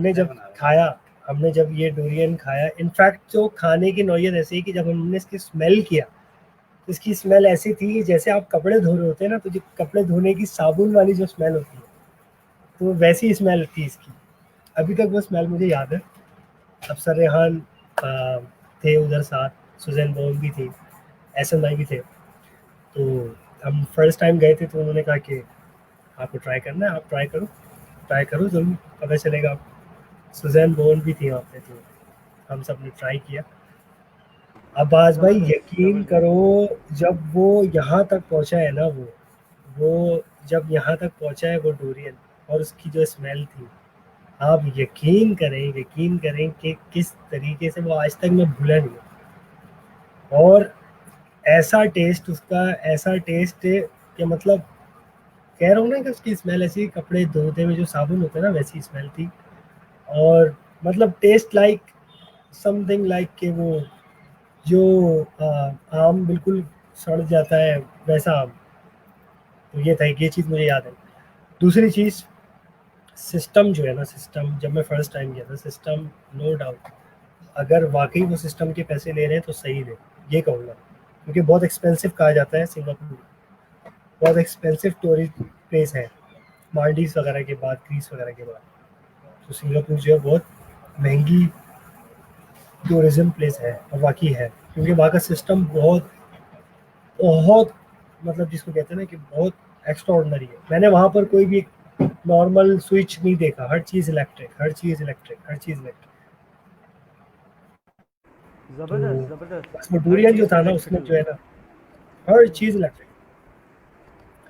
जब खाया, हमने जब ये डोरियन खाया, इनफैक्ट जो खाने की नौयत ऐसी है कि जब हमने इसकी स्मेल किया तो इसकी स्मेल ऐसी थी जैसे आप कपड़े धो रहे होते हैं ना, तो जो कपड़े धोने की साबुन वाली जो स्मेल होती है, तो वैसी स्मेल थी इसकी। अभी तक वो स्मेल मुझे याद है। अफसर रेहान थे उधर साथ, सुजैन बोन भी थी, एहसन भाई भी थे। तो हम फर्स्ट टाइम गए थे तो उन्होंने कहा कि आपको ट्राई करना है, आप ट्राई करो ज़रूर, पता चलेगा आपको। सुजैन बोन भी थी वहाँ पे, तो हम सब ने ट्राई किया। अब्बास भाई ज़बरदस्त यकीन करो, ज़बरदस्त। जब वो यहाँ तक पहुँचा है ना, वो जब यहाँ तक पहुँचा है वो डोरियन, और उसकी जो स्मेल थी, आप यकीन करें कि किस तरीके से वो आज तक मैं भूला नहीं हूँ। और ऐसा टेस्ट उसका, ऐसा टेस्ट कि मतलब कह रहा हूँ ना कि उसकी स्मेल ऐसी, कपड़े धोते हुए जो साबुन होता है ना वैसी स्मेल थी। और मतलब टेस्ट लाइक समथिंग लाइक कि वो जो आम बिल्कुल सड़ जाता है वैसा आम। तो ये था, ये चीज़ मुझे याद है। दूसरी चीज़, सिस्टम जो है ना, सिस्टम जब मैं फर्स्ट टाइम गया था, सिस्टम नो डाउट, अगर वाकई वो सिस्टम के पैसे ले रहे हैं तो सही ले, ये कहूँगा। क्योंकि बहुत एक्सपेंसिव कहा जाता है सिंगापुर, बहुत एक्सपेंसिव टूरिस्ट प्लेस है मालदीव्स वगैरह के बाद, ग्रीस वगैरह के बाद। तो सिंगापुर जो है बहुत महंगी टूरिज्म प्लेस है, और वाकई है, क्योंकि वहाँ का सिस्टम बहुत बहुत मतलब जिसको कहते हैं ना कि बहुत एक्स्ट्रा ऑर्डनरी है। मैंने वहाँ पर कोई भी नॉर्मल स्विच नहीं देखा, हर चीज़ इलेक्ट्रिक, हर चीज़ इलेक्ट्रिक, हर चीज़ इलेक्ट्रिक। तो ज़बरदस्त ज़बरदस्त। बस वो हर डोरियन जो चीज़ था ना उसमें इलेक्ट्रिकल। जो है ना, हर चीज़ इलेक्ट्रिक।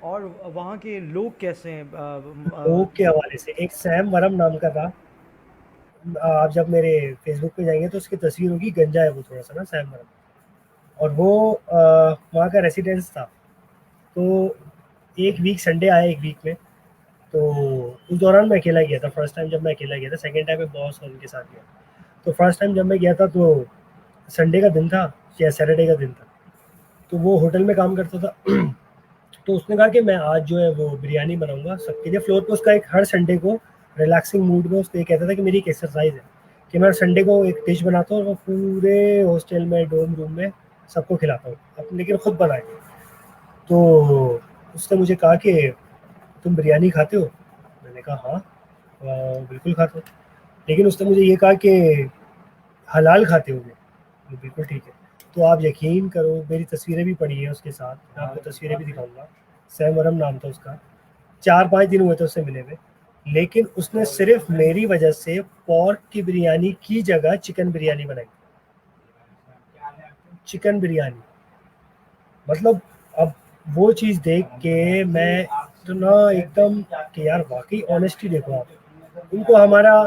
और वहाँ के लोग कैसे हैं? लोग के हवाले से एक सैम वरम नाम का था, आप जब मेरे फेसबुक पे जाएंगे तो उसकी तस्वीर होगी, गंजा है वो थोड़ा सा ना, सैम वरम। और वो वहाँ का रेसिडेंस था। तो एक वीक संडे आया एक वीक में, तो उस दौरान मैं अकेला गया था। फर्स्ट टाइम जब मैं अकेला गया था, सेकंड टाइम मैं बॉस और उनके साथ गया। तो फर्स्ट टाइम जब मैं गया था तो संडे का दिन था या सैटरडे का दिन था। तो वो होटल में काम करता था। तो उसने कहा कि मैं आज जो है वो बिरयानी बनाऊंगा सबके लिए फ्लोर पे। उसका एक हर संडे को रिलैक्सिंग मूड में उसको ये कहता था कि मेरी एक एक्सरसाइज है कि मैं संडे को एक डिश बनाता हूँ और वो पूरे हॉस्टल में, डोम रूम में सबको खिलाता हूँ, अब लेकिन खुद बनाए। तो उसने मुझे कहा कि तुम बिरयानी खाते हो? मैंने कहा हाँ, बिल्कुल खाता हूँ। लेकिन उसने मुझे ये कहा कि हलाल खाते होगे? बिल्कुल ठीक है। तो आप यकीन करो, मेरी तस्वीरें भी पड़ी हैं उसके साथ, मैं आपको तस्वीरें भी दिखाऊंगा। सैम वरम नाम था उसका। 4-5 दिन हुए थे उससे मिले हुए, लेकिन उसने सिर्फ मेरी वजह से पोर्क की बिरयानी की जगह चिकन बिरयानी बनाई। चिकन बिरयानी, मतलब अब वो चीज़ देख के मैं इतना एकदम कि यार वाकई ऑनेस्टी देखो आप। उनको हमारा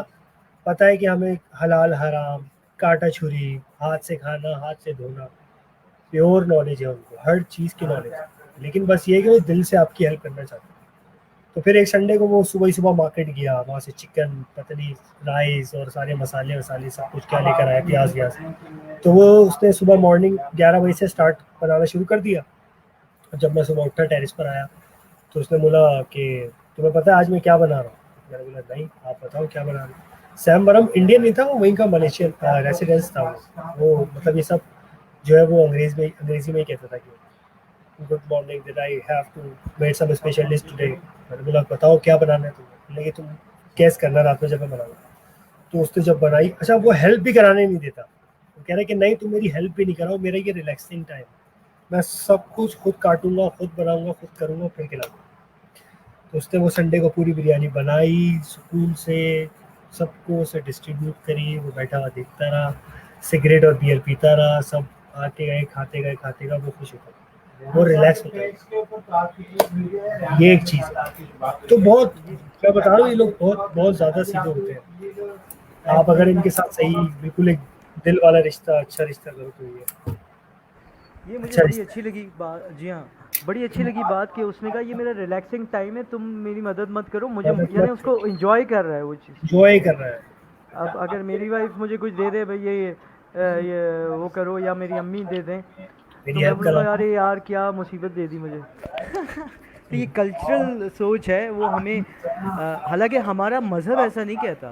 पता है कि हमें हलाल हराम, काटा छुरी, हाथ से खाना, हाथ से धोना, प्योर नॉलेज है उनको, हर चीज़ की नॉलेज है। लेकिन बस ये है कि वो दिल से आपकी हेल्प करना चाहते हैं। तो फिर एक संडे को वो सुबह ही सुबह मार्केट गया, वहाँ से चिकन, पतली राइस और सारे मसाले वसाले सब कुछ क्या लेकर आया, प्याज व्याज। तो वो उसने सुबह मॉर्निंग 11 बजे से स्टार्ट बनाना शुरू कर दिया। जब मैं सुबह उठा टेरिस पर आया तो उसने बोला कि तुम्हें पता है आज मैं क्या बना रहा हूँ? मैंने बोला नहीं, आप बताओ क्या बना रहे हो? सैम बरम इंडियन नहीं था, वो वहीं का मलेशियन रेसिडेंस था वो मतलब ये सब जो है वो अंग्रेजी में ही कहता था कि good morning, did I have to made some special dish today. मैंने बोला बताओ क्या बनाना है तुम्हें, बोले कि तुम कैस करना रात में जब मैं बनाऊंगा। तो उसने जब बनाई, अच्छा वो हेल्प भी कराने नहीं देता, वो कह रहा है कि नहीं तुम मेरी हेल्प भी नहीं कराओ, मेरा ये रिलैक्सिंग टाइम, मैं सब कुछ खुद काटूंगा, खुद बनाऊंगा, खुद करूंगा, फिर खिलाऊंगा। तो उसने वो संडे को पूरी बिरयानी बनाई सुकून से, सबको उसे डिस्ट्रीब्यूट करी, वो बैठा हुआ देखता रहा, सिगरेट और बियर पीता रहा, सब आते गए खाते गए, वो खुश होता गया, वो रिलैक्स होता गया। ये एक चीज़ है। तो बहुत, मैं बता रहा हूँ ये लोग बहुत बहुत ज़्यादा सीधे होते हैं। आप अगर इनके साथ सही बिल्कुल एक दिल वाला रिश्ता, अच्छा रिश्ता करो तो ये मुझे अच्छा बड़ी रिश्ता अच्छी लगी बात, जी हाँ, बड़ी अच्छी लगी बात कि उसने कहा ये मेरा रिलैक्सिंग टाइम है, तुम मेरी मदद मत करो मुझे, मदद यानी मत उसको एंजॉय कर रहा है वो चीज़। इंजॉय कर रहा है। अब अगर मेरी वाइफ मुझे कुछ दे दे भाई ये वो करो, या मेरी अम्मी दे दें, तो मेरी मैं हेल्प करा बोलूँगा अरे यार क्या मुसीबत दे दी मुझे। तो ये कल्चरल सोच है वो हमें, हालांकि हमारा मज़हब ऐसा नहीं कहता।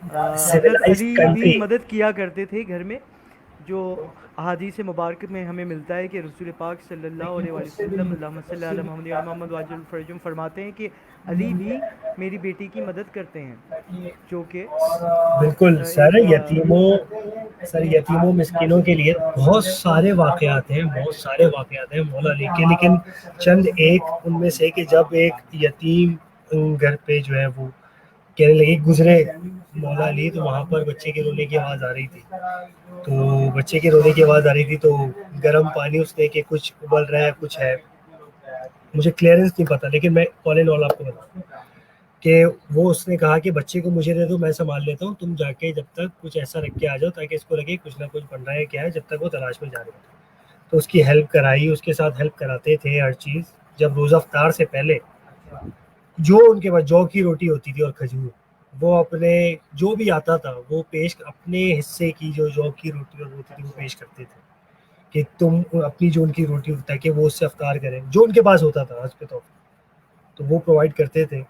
हज़रत सिविलाइज्ड अली भी कंट्री। मदद किया करते थे घर में, जो अहादीस मुबारक में हमें मिलता है कि रसूल पाक सल्लल्लाहु अलैहि वसल्लम अल्लाहुम्मा सल्लि अला मुहम्मद व अला मुहम्मद वाजिल फरजुम फरमाते हैं कि अली भी मेरी बेटी की मदद करते हैं, जो कि बिल्कुल सर, एक यतीमों मिस्किनों के लिए बहुत सारे वाक़यात हैं, बहुत सारे वाक़यात हैं मौला अली के, लेकिन चंद एक उनमें से कि जब एक यतीम घर पे जो है वो कहने लगे गुजरे मौला अली, तो वहाँ पर बच्चे के रोने की आवाज़ आ रही थी, तो बच्चे के रोने की आवाज़ आ रही थी, तो गर्म पानी उसने कि कुछ उबल रहा है कुछ है, मुझे क्लियरेंस नहीं पता, लेकिन मैं ऑल इन ऑल आपको बताऊँ कि वो उसने कहा कि बच्चे को मुझे दे दो, मैं संभाल लेता हूँ, तुम जाके जब तक कुछ ऐसा रख के आ जाओ ताकि इसको लगे कुछ ना कुछ बन रहा है क्या है, जब तक वो तलाश में जा रहे हो। तो उसकी हेल्प कराई, उसके साथ हेल्प कराते थे हर चीज़। जब रोज़ा अफ्तार से पहले जो उनके पास जौ की रोटी होती थी और खजूर, वो अपने जो भी आता था वो पेश, अपने हिस्से की जो जौ की रोटी और वो होती थी वो पेश करते थे कि तुम अपनी जो उनकी रोटी होता है कि वो उससे अफ्तार करें, जो उनके पास होता था हज पे, तो वो प्रोवाइड करते थे।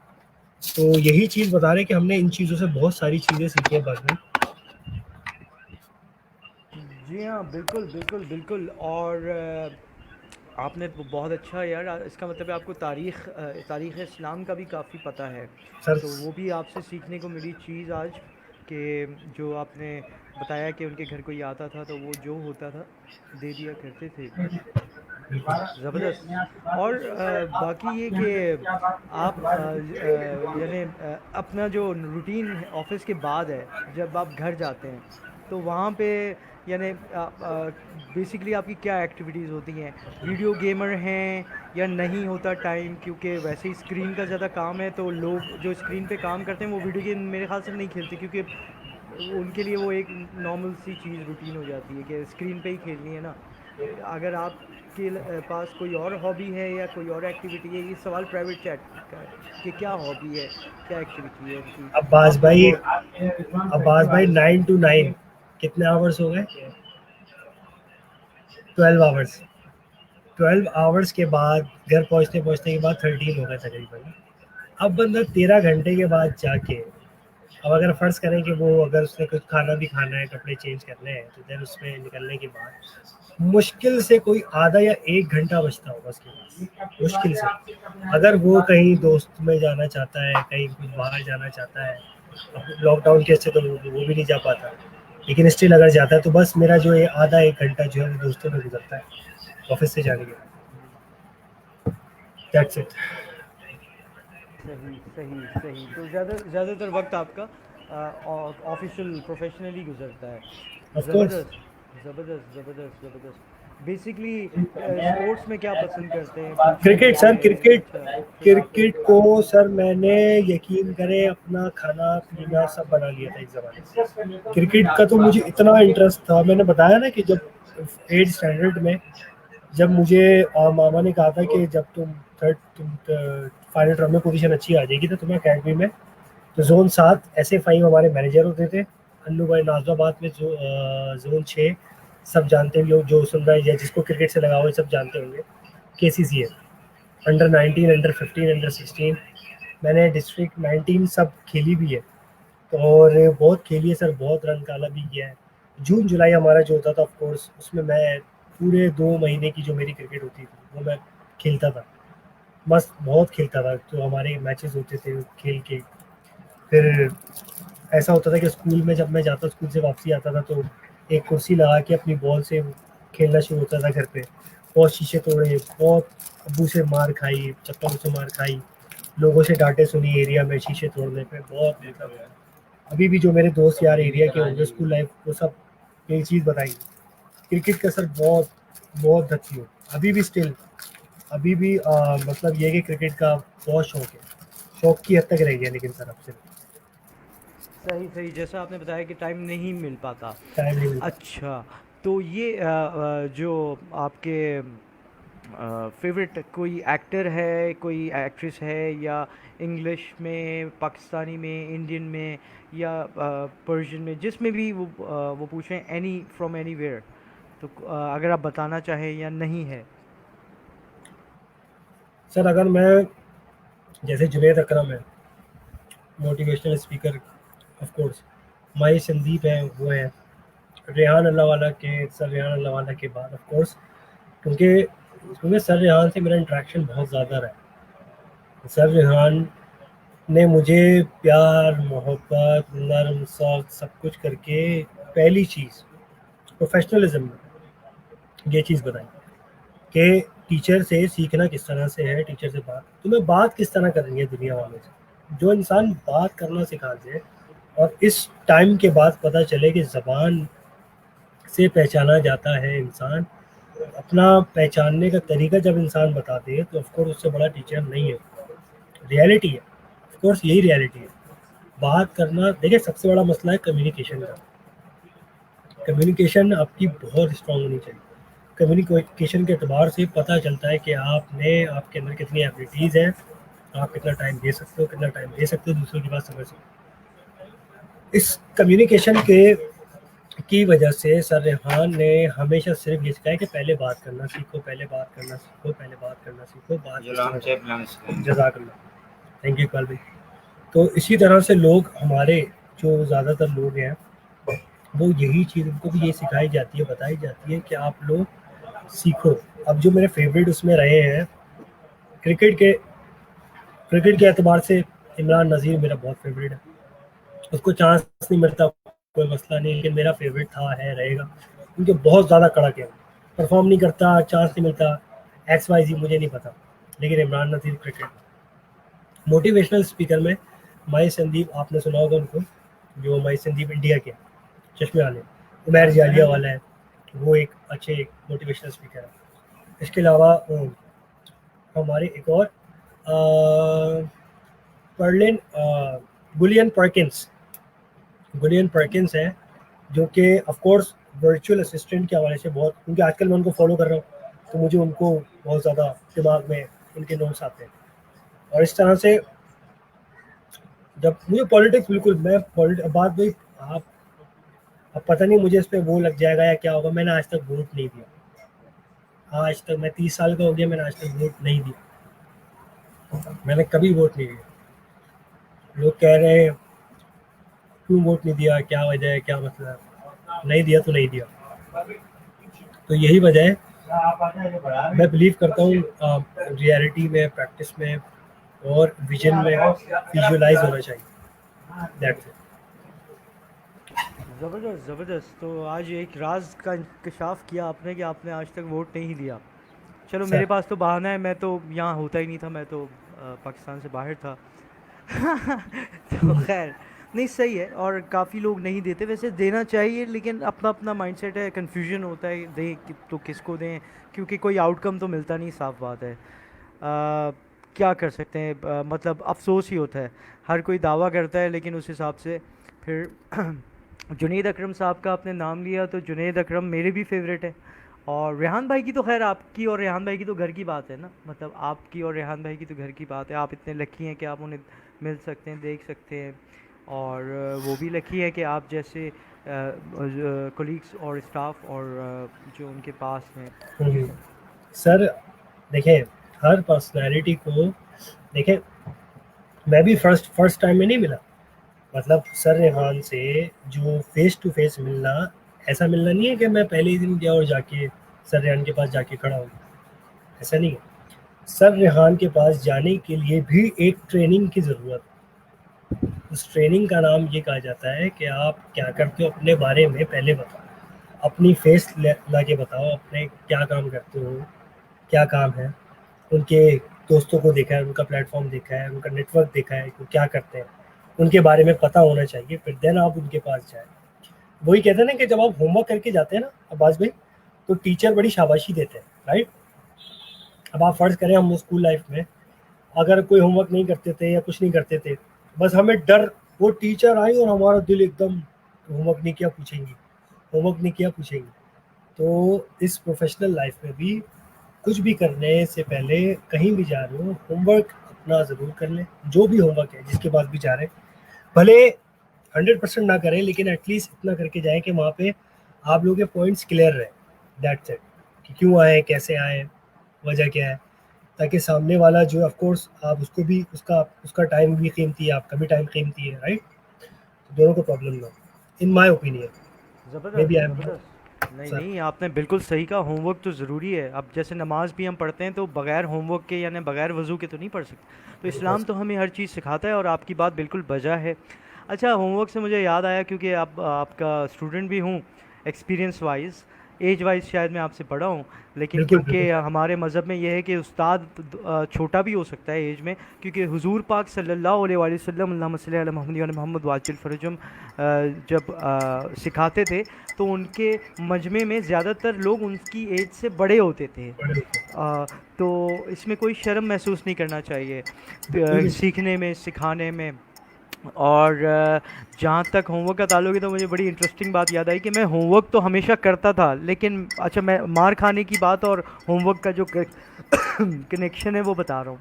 तो यही चीज़ बता रहे हैं कि हमने इन चीज़ों से बहुत सारी चीज़ें सीखी हैं बाद में। जी हाँ, बिल्कुल बिल्कुल बिल्कुल। और आपने तो बहुत अच्छा यार, इसका मतलब है आपको तारीख़ इस्लाम का भी काफ़ी पता है। सर तो वो भी आपसे सीखने को मिली चीज़ आज, कि जो आपने बताया कि उनके घर कोई आता था तो वो जो होता था दे दिया करते थे। ज़बरदस्त। और बाकी ये कि आप यानी अपना जो रूटीन ऑफिस के बाद है, जब आप घर जाते हैं तो वहाँ पे यानी बेसिकली आपकी क्या एक्टिविटीज़ होती हैं? वीडियो गेमर हैं या नहीं होता टाइम, क्योंकि वैसे ही स्क्रीन का ज़्यादा काम है, तो लोग जो स्क्रीन पे काम करते हैं वो वीडियो गेम मेरे ख्याल से नहीं खेलते, क्योंकि उनके लिए वो एक नॉर्मल सी चीज़ रूटीन हो जाती है कि स्क्रीन पे ही खेलनी है ना। अगर आपके पास कोई और हॉबी है या कोई और एक्टिविटी है, ये सवाल प्राइवेट चैट का है कि क्या हॉबी है, क्या एक्टिविटी है उनकी, अब्बास आउट ऑफ भाई, वर्क। अब्बास भाई 9 to 9 कितने आवर्स हो गए? 12 आवर्स। 12 आवर्स के बाद घर पहुंचते पहुंचने के बाद 13 हो गए तकरीबन। अब बंदा 13 घंटे के बाद जाके, अब अगर फर्ज करें कि वो अगर उसने कुछ खाना भी खाना है, कपड़े चेंज करने हैं, तो देन उसमें निकलने के बाद मुश्किल से कोई आधा या 1 घंटा बचता होगा उसके पास, मुश्किल से। अगर वो कहीं दोस्त में जाना चाहता है, कहीं कुछ बाहर जाना चाहता है, अब लॉकडाउन के से तो वो भी नहीं जा पाता, लेकिन स्टिल अगर जाता है तो बस मेरा जो है आधा 1 घंटा जो है वो दोस्तों में गुजरता है ऑफिस से जाने के बाद। That's it. सही सही सही। तो ज़्यादातर वक्त आपका ऑफिशियल प्रोफेशनली गुजरता है। Of course. ज़बरदस्त ज़बरदस्त ज़बरदस्त ज़बरदस्त। बेसिकली स्पोर्ट्स में क्या पसंद करते हैं, पूछना क्रिकेट सर, चाहिए। क्रिकेट। अच्छा, क्रिकेट क्रिकेट खेलते को हैं। सर मैंने, यकीन करें, अपना खाना पीना सब बना लिया था एक ज़माने में। क्रिकेट का तो मुझे इतना इंटरेस्ट था, मैंने बताया ना कि जब 8th स्टैंडर्ड में जब मुझे मामा ने कहा था कि जब तुम फाइनल ड्रॉ में पोजीशन अच्छी आ जाएगी तो तुम्हें अकेडमी में, तो जोन 7 ऐसे 5 हमारे मैनेजर होते थे। अन्नू भाई नाजराबाद में जो जोन 6 सब जानते हैं, लोग जो सुन रहा है या जिसको क्रिकेट से लगाव है सब जानते होंगे। KCC है, अंडर 19, अंडर 15, अंडर 16, मैंने डिस्ट्रिक्ट 19 सब खेली भी है। और बहुत खेली है सर, बहुत रन काला भी किया है। जून जुलाई हमारा जो होता था ऑफ कोर्स, उसमें मैं पूरे 2 महीने की जो मेरी क्रिकेट होती थी वो मैं खेलता था, मस्त बहुत खेलता था। तो हमारे मैचेस होते थे खेल के, फिर ऐसा होता था कि स्कूल में जब मैं जाता स्कूल से वापसी आता था तो एक कुर्सी लगा के अपनी बॉल से खेलना शुरू होता था घर पे। बहुत शीशे तोड़े, बहुत अब्बू से मार खाई, चप्पलों से मार खाई, लोगों से डांटे सुनी एरिया में शीशे तोड़ने पे, बहुत मतलब। अभी भी जो मेरे दोस्त यार एरिया के होंगे स्कूल लाइफ, वो सब यही चीज़ बताएंगे। क्रिकेट का सर बहुत बहुत धच्ची हो, अभी भी स्टिल, अभी भी मतलब ये कि क्रिकेट का बहुत शौक है, शौक की हद तक रह गया, लेकिन सर अब से सही सही, जैसा आपने बताया कि टाइम नहीं मिल पाता। टाइम नहीं मिलता। अच्छा, तो ये जो आपके फेवरेट कोई एक्टर है, कोई एक्ट्रेस है, या इंग्लिश में, पाकिस्तानी में, इंडियन में, या पर्शियन में, जिसमें भी वो पूछें, एनी फ्रॉम एनीवेयर, तो अगर आप बताना चाहें या नहीं है। सर अगर मैं, जैसे जुनेद अकरम है, मोटिवेशनल स्पीकर, ऑफ कोर्स। माही संदीप है, वो है। रेहान अल्लाह वाला के, सर रेहान अल्लाह वाला के बाद ऑफ कोर्स, क्योंकि क्योंकि सर रेहान से मेरा इंटरेक्शन बहुत ज़्यादा रहा है। सर रेहान ने मुझे प्यार मोहब्बत नर्म सॉफ्ट सब कुछ करके पहली चीज़ प्रोफेशनलिज्म में ये चीज़ बताई कि टीचर से सीखना किस तरह से है, टीचर से बात, तुम्हें बात किस तरह करनी है दुनिया वालों से। जो इंसान बात करना सिखा दे और इस टाइम के बाद पता चले कि ज़बान से पहचाना जाता है इंसान, अपना पहचानने का तरीका जब इंसान बता दे, तो ऑफकोर्स उससे बड़ा टीचर नहीं है। रियलिटी है, ऑफकोर्स यही रियलिटी है। बात करना, देखिए सबसे बड़ा मसला है कम्युनिकेशन का। कम्युनिकेशन आपकी बहुत स्ट्रांग होनी चाहिए। कम्युनिकेशन के अतबार से पता चलता है कि आपके अंदर कितनी एबिलिटीज़ हैं, आप कितना टाइम दे सकते हो, कितना टाइम दे सकते हो दूसरों की बात समझ सकते हो। इस कम्युनिकेशन के की वजह से सर रेहान ने हमेशा सिर्फ ये सिखाया कि पहले बात करना सीखो, पहले बात करना सीखो, पहले बात करना सीखो, बात जज़ाकल्लाह, थैंक यू इकबाल भाई। तो इसी तरह से लोग हमारे, जो ज़्यादातर लोग हैं, वो यही चीज़ उनको भी ये सिखाई जाती है, बताई जाती है कि आप लोग सीखो। अब जो मेरे फेवरेट उसमें रहे हैं क्रिकेट के क्रिकेट के एतबार से, इमरान नज़ीर मेरा बहुत फेवरेट है। उसको चांस नहीं मिलता कोई मसला नहीं, लेकिन मेरा फेवरेट था, है, रहेगा। क्योंकि बहुत ज़्यादा कड़क है, परफॉर्म नहीं करता, चांस नहीं मिलता, एक्स वाई जी मुझे नहीं पता, लेकिन Imran Nazir cricket. Motivational speaker में माई संदीप, आपने सुना होगा उनको, जो माई संदीप इंडिया के चश्मे वाले, उमैर जालिया वाला है, वो एक अच्छे मोटिवेशनल स्पीकर है। इसके अलावा हमारे एक और पर्लिन गुलियन पर्किंस गुलियन पर्किंस है, जो कि ऑफ कोर्स वर्चुअल असिस्टेंट के हवाले से बहुत, क्योंकि आजकल मैं उनको फॉलो कर रहा हूँ तो मुझे उनको बहुत ज़्यादा दिमाग में उनके नोट्स आते हैं। और इस तरह से जब मुझे पॉलिटिक्स, बिल्कुल मैं बात भाई, आप, अब पता नहीं मुझे इस पर वो लग जाएगा या क्या होगा, मैंने आज तक वोट नहीं दिया। आज तक मैं 30 साल का हो गया, मैंने आज तक वोट नहीं दिया, मैंने कभी वोट नहीं दिया। लोग कह रहे हैं क्यों वोट नहीं दिया, क्या वजह है, क्या मसला है, नहीं दिया तो नहीं दिया। तो यही वजह है। मैं बिलीव करता हूँ रियलिटी में, प्रैक्टिस में और विजन में विजुअलाइज होना चाहिए, दैट्स इट। ज़बरदस्त ज़बरदस्त, तो आज एक राज का इंकशाफ किया आपने कि आपने आज तक वोट नहीं दिया। चलो, सर मेरे पास तो बहाना है, मैं तो यहाँ होता ही नहीं था, मैं तो पाकिस्तान से बाहर था। तो खैर, नहीं, सही है, और काफ़ी लोग नहीं देते, वैसे देना चाहिए, लेकिन अपना अपना माइंडसेट है, कन्फ्यूजन होता है, दें तो किसको दें, क्योंकि कोई आउटकम तो मिलता नहीं, साफ बात है। क्या कर सकते हैं, मतलब अफसोस ही होता है। हर कोई दावा करता है, लेकिन उस हिसाब से फिर जुनैद अकरम साहब का आपने नाम लिया, तो जुनैद अकरम मेरे भी फेवरेट है। और रेहान भाई की तो खैर, आपकी और रेहान भाई की तो घर की बात है ना, मतलब आपकी और रेहान भाई की तो घर की बात है, आप इतने लकी हैं कि आप उन्हें मिल सकते हैं, देख सकते हैं। और वो भी लकी है कि आप जैसे कोलीग्स और स्टाफ और जो उनके पास हैं। जी सर। सर देखें, हर पर्सनैलिटी को देखें, मैं भी फर्स्ट फर्स्ट टाइम में नहीं मिला, मतलब सर रेहान से जो फेस टू फेस मिलना, ऐसा मिलना नहीं है कि मैं पहले ही दिन गया और जाके सर रेहान के पास जाके खड़ा हूँ, ऐसा नहीं है। सर रेहान के पास जाने के लिए भी एक ट्रेनिंग की ज़रूरत है। उस ट्रेनिंग का नाम ये कहा जाता है कि आप क्या करते हो, अपने बारे में पहले बताओ, अपनी फेस ला के बताओ, अपने क्या काम करते हो, क्या काम है, उनके दोस्तों को देखा है, उनका प्लेटफॉर्म देखा है, उनका नेटवर्क देखा है, वो क्या करते हैं, उनके बारे में पता होना चाहिए, फिर देन आप उनके पास जाए। वही कहते हैं ना कि जब आप होमवर्क करके जाते हैं ना अब्बास भाई, तो टीचर बड़ी शाबाशी देते हैं, राइट। अब आप फर्ज करें हम स्कूल लाइफ में अगर कोई होमवर्क नहीं करते थे या कुछ नहीं करते थे, बस हमें डर, वो टीचर आई और हमारा दिल एकदम, होमवर्क नहीं किया पूछेंगी, होमवर्क नहीं किया पूछेंगी। तो इस प्रोफेशनल लाइफ में भी कुछ भी करने से पहले, कहीं भी जा रहे हो, होमवर्क अपना ज़रूर कर लें। जो भी होमवर्क है जिसके पास भी जा रहे हैं, भले 100% ना करें, लेकिन एटलीस्ट इतना करके जाएं कि वहाँ पे आप लोगों के पॉइंट्स क्लियर रहें, दैट्स इट, कि क्यों आए, कैसे आए, वजह क्या है, ताकि सामने वाला जो ऑफ कोर्स आप उसको भी, उसका उसका टाइम भी कीमती है, आपका भी टाइम कीमती है, राइट। तो दोनों को प्रॉब्लम ना हो, in my opinion. May be ज़बरदस्त, आई एम नॉट। ज़बरदस्त। नहीं, सर। नहीं, आपने बिल्कुल सही कहा, होमवर्क तो ज़रूरी है। अब जैसे नमाज़ भी हम पढ़ते हैं तो बग़ैर होमवर्क के यानी बग़ैर वज़ू के तो नहीं पढ़ सकते। तो इस्लाम तो हमें हर चीज़ सिखाता है और आपकी बात बिल्कुल बजा है। अच्छा, होमवर्क से मुझे याद आया, क्योंकि अब आपका स्टूडेंट भी हूँ, एक्सपीरियंस वाइज़, एज वाइज़ शायद मैं आपसे बड़ा हूँ, लेकिन बिल्कुल क्योंकि बिल्कुल। हमारे मज़हब में ये है कि उस्ताद छोटा भी हो सकता है एज में, क्योंकि हुज़ूर पाक सल्लल्लाहु अलैहि वसल्लम अल्लाहुम्मा सल्लि अला मुहम्मद व मोहम्मद वाजिल फ़रजम जब सिखाते थे तो उनके मजमे में ज़्यादातर लोग उनकी एज से बड़े होते थे। बड़े होते हैं। तो इसमें कोई शर्म महसूस नहीं करना चाहिए बिल्कुल भी नहीं। सीखने में, सिखाने में। और जहाँ तक होमवर्क का ताल्लुक है तो मुझे बड़ी इंटरेस्टिंग बात याद आई कि मैं होमवर्क तो हमेशा करता था, लेकिन अच्छा, मैं मार खाने की बात और होमवर्क का जो कनेक्शन है वो बता रहा हूँ।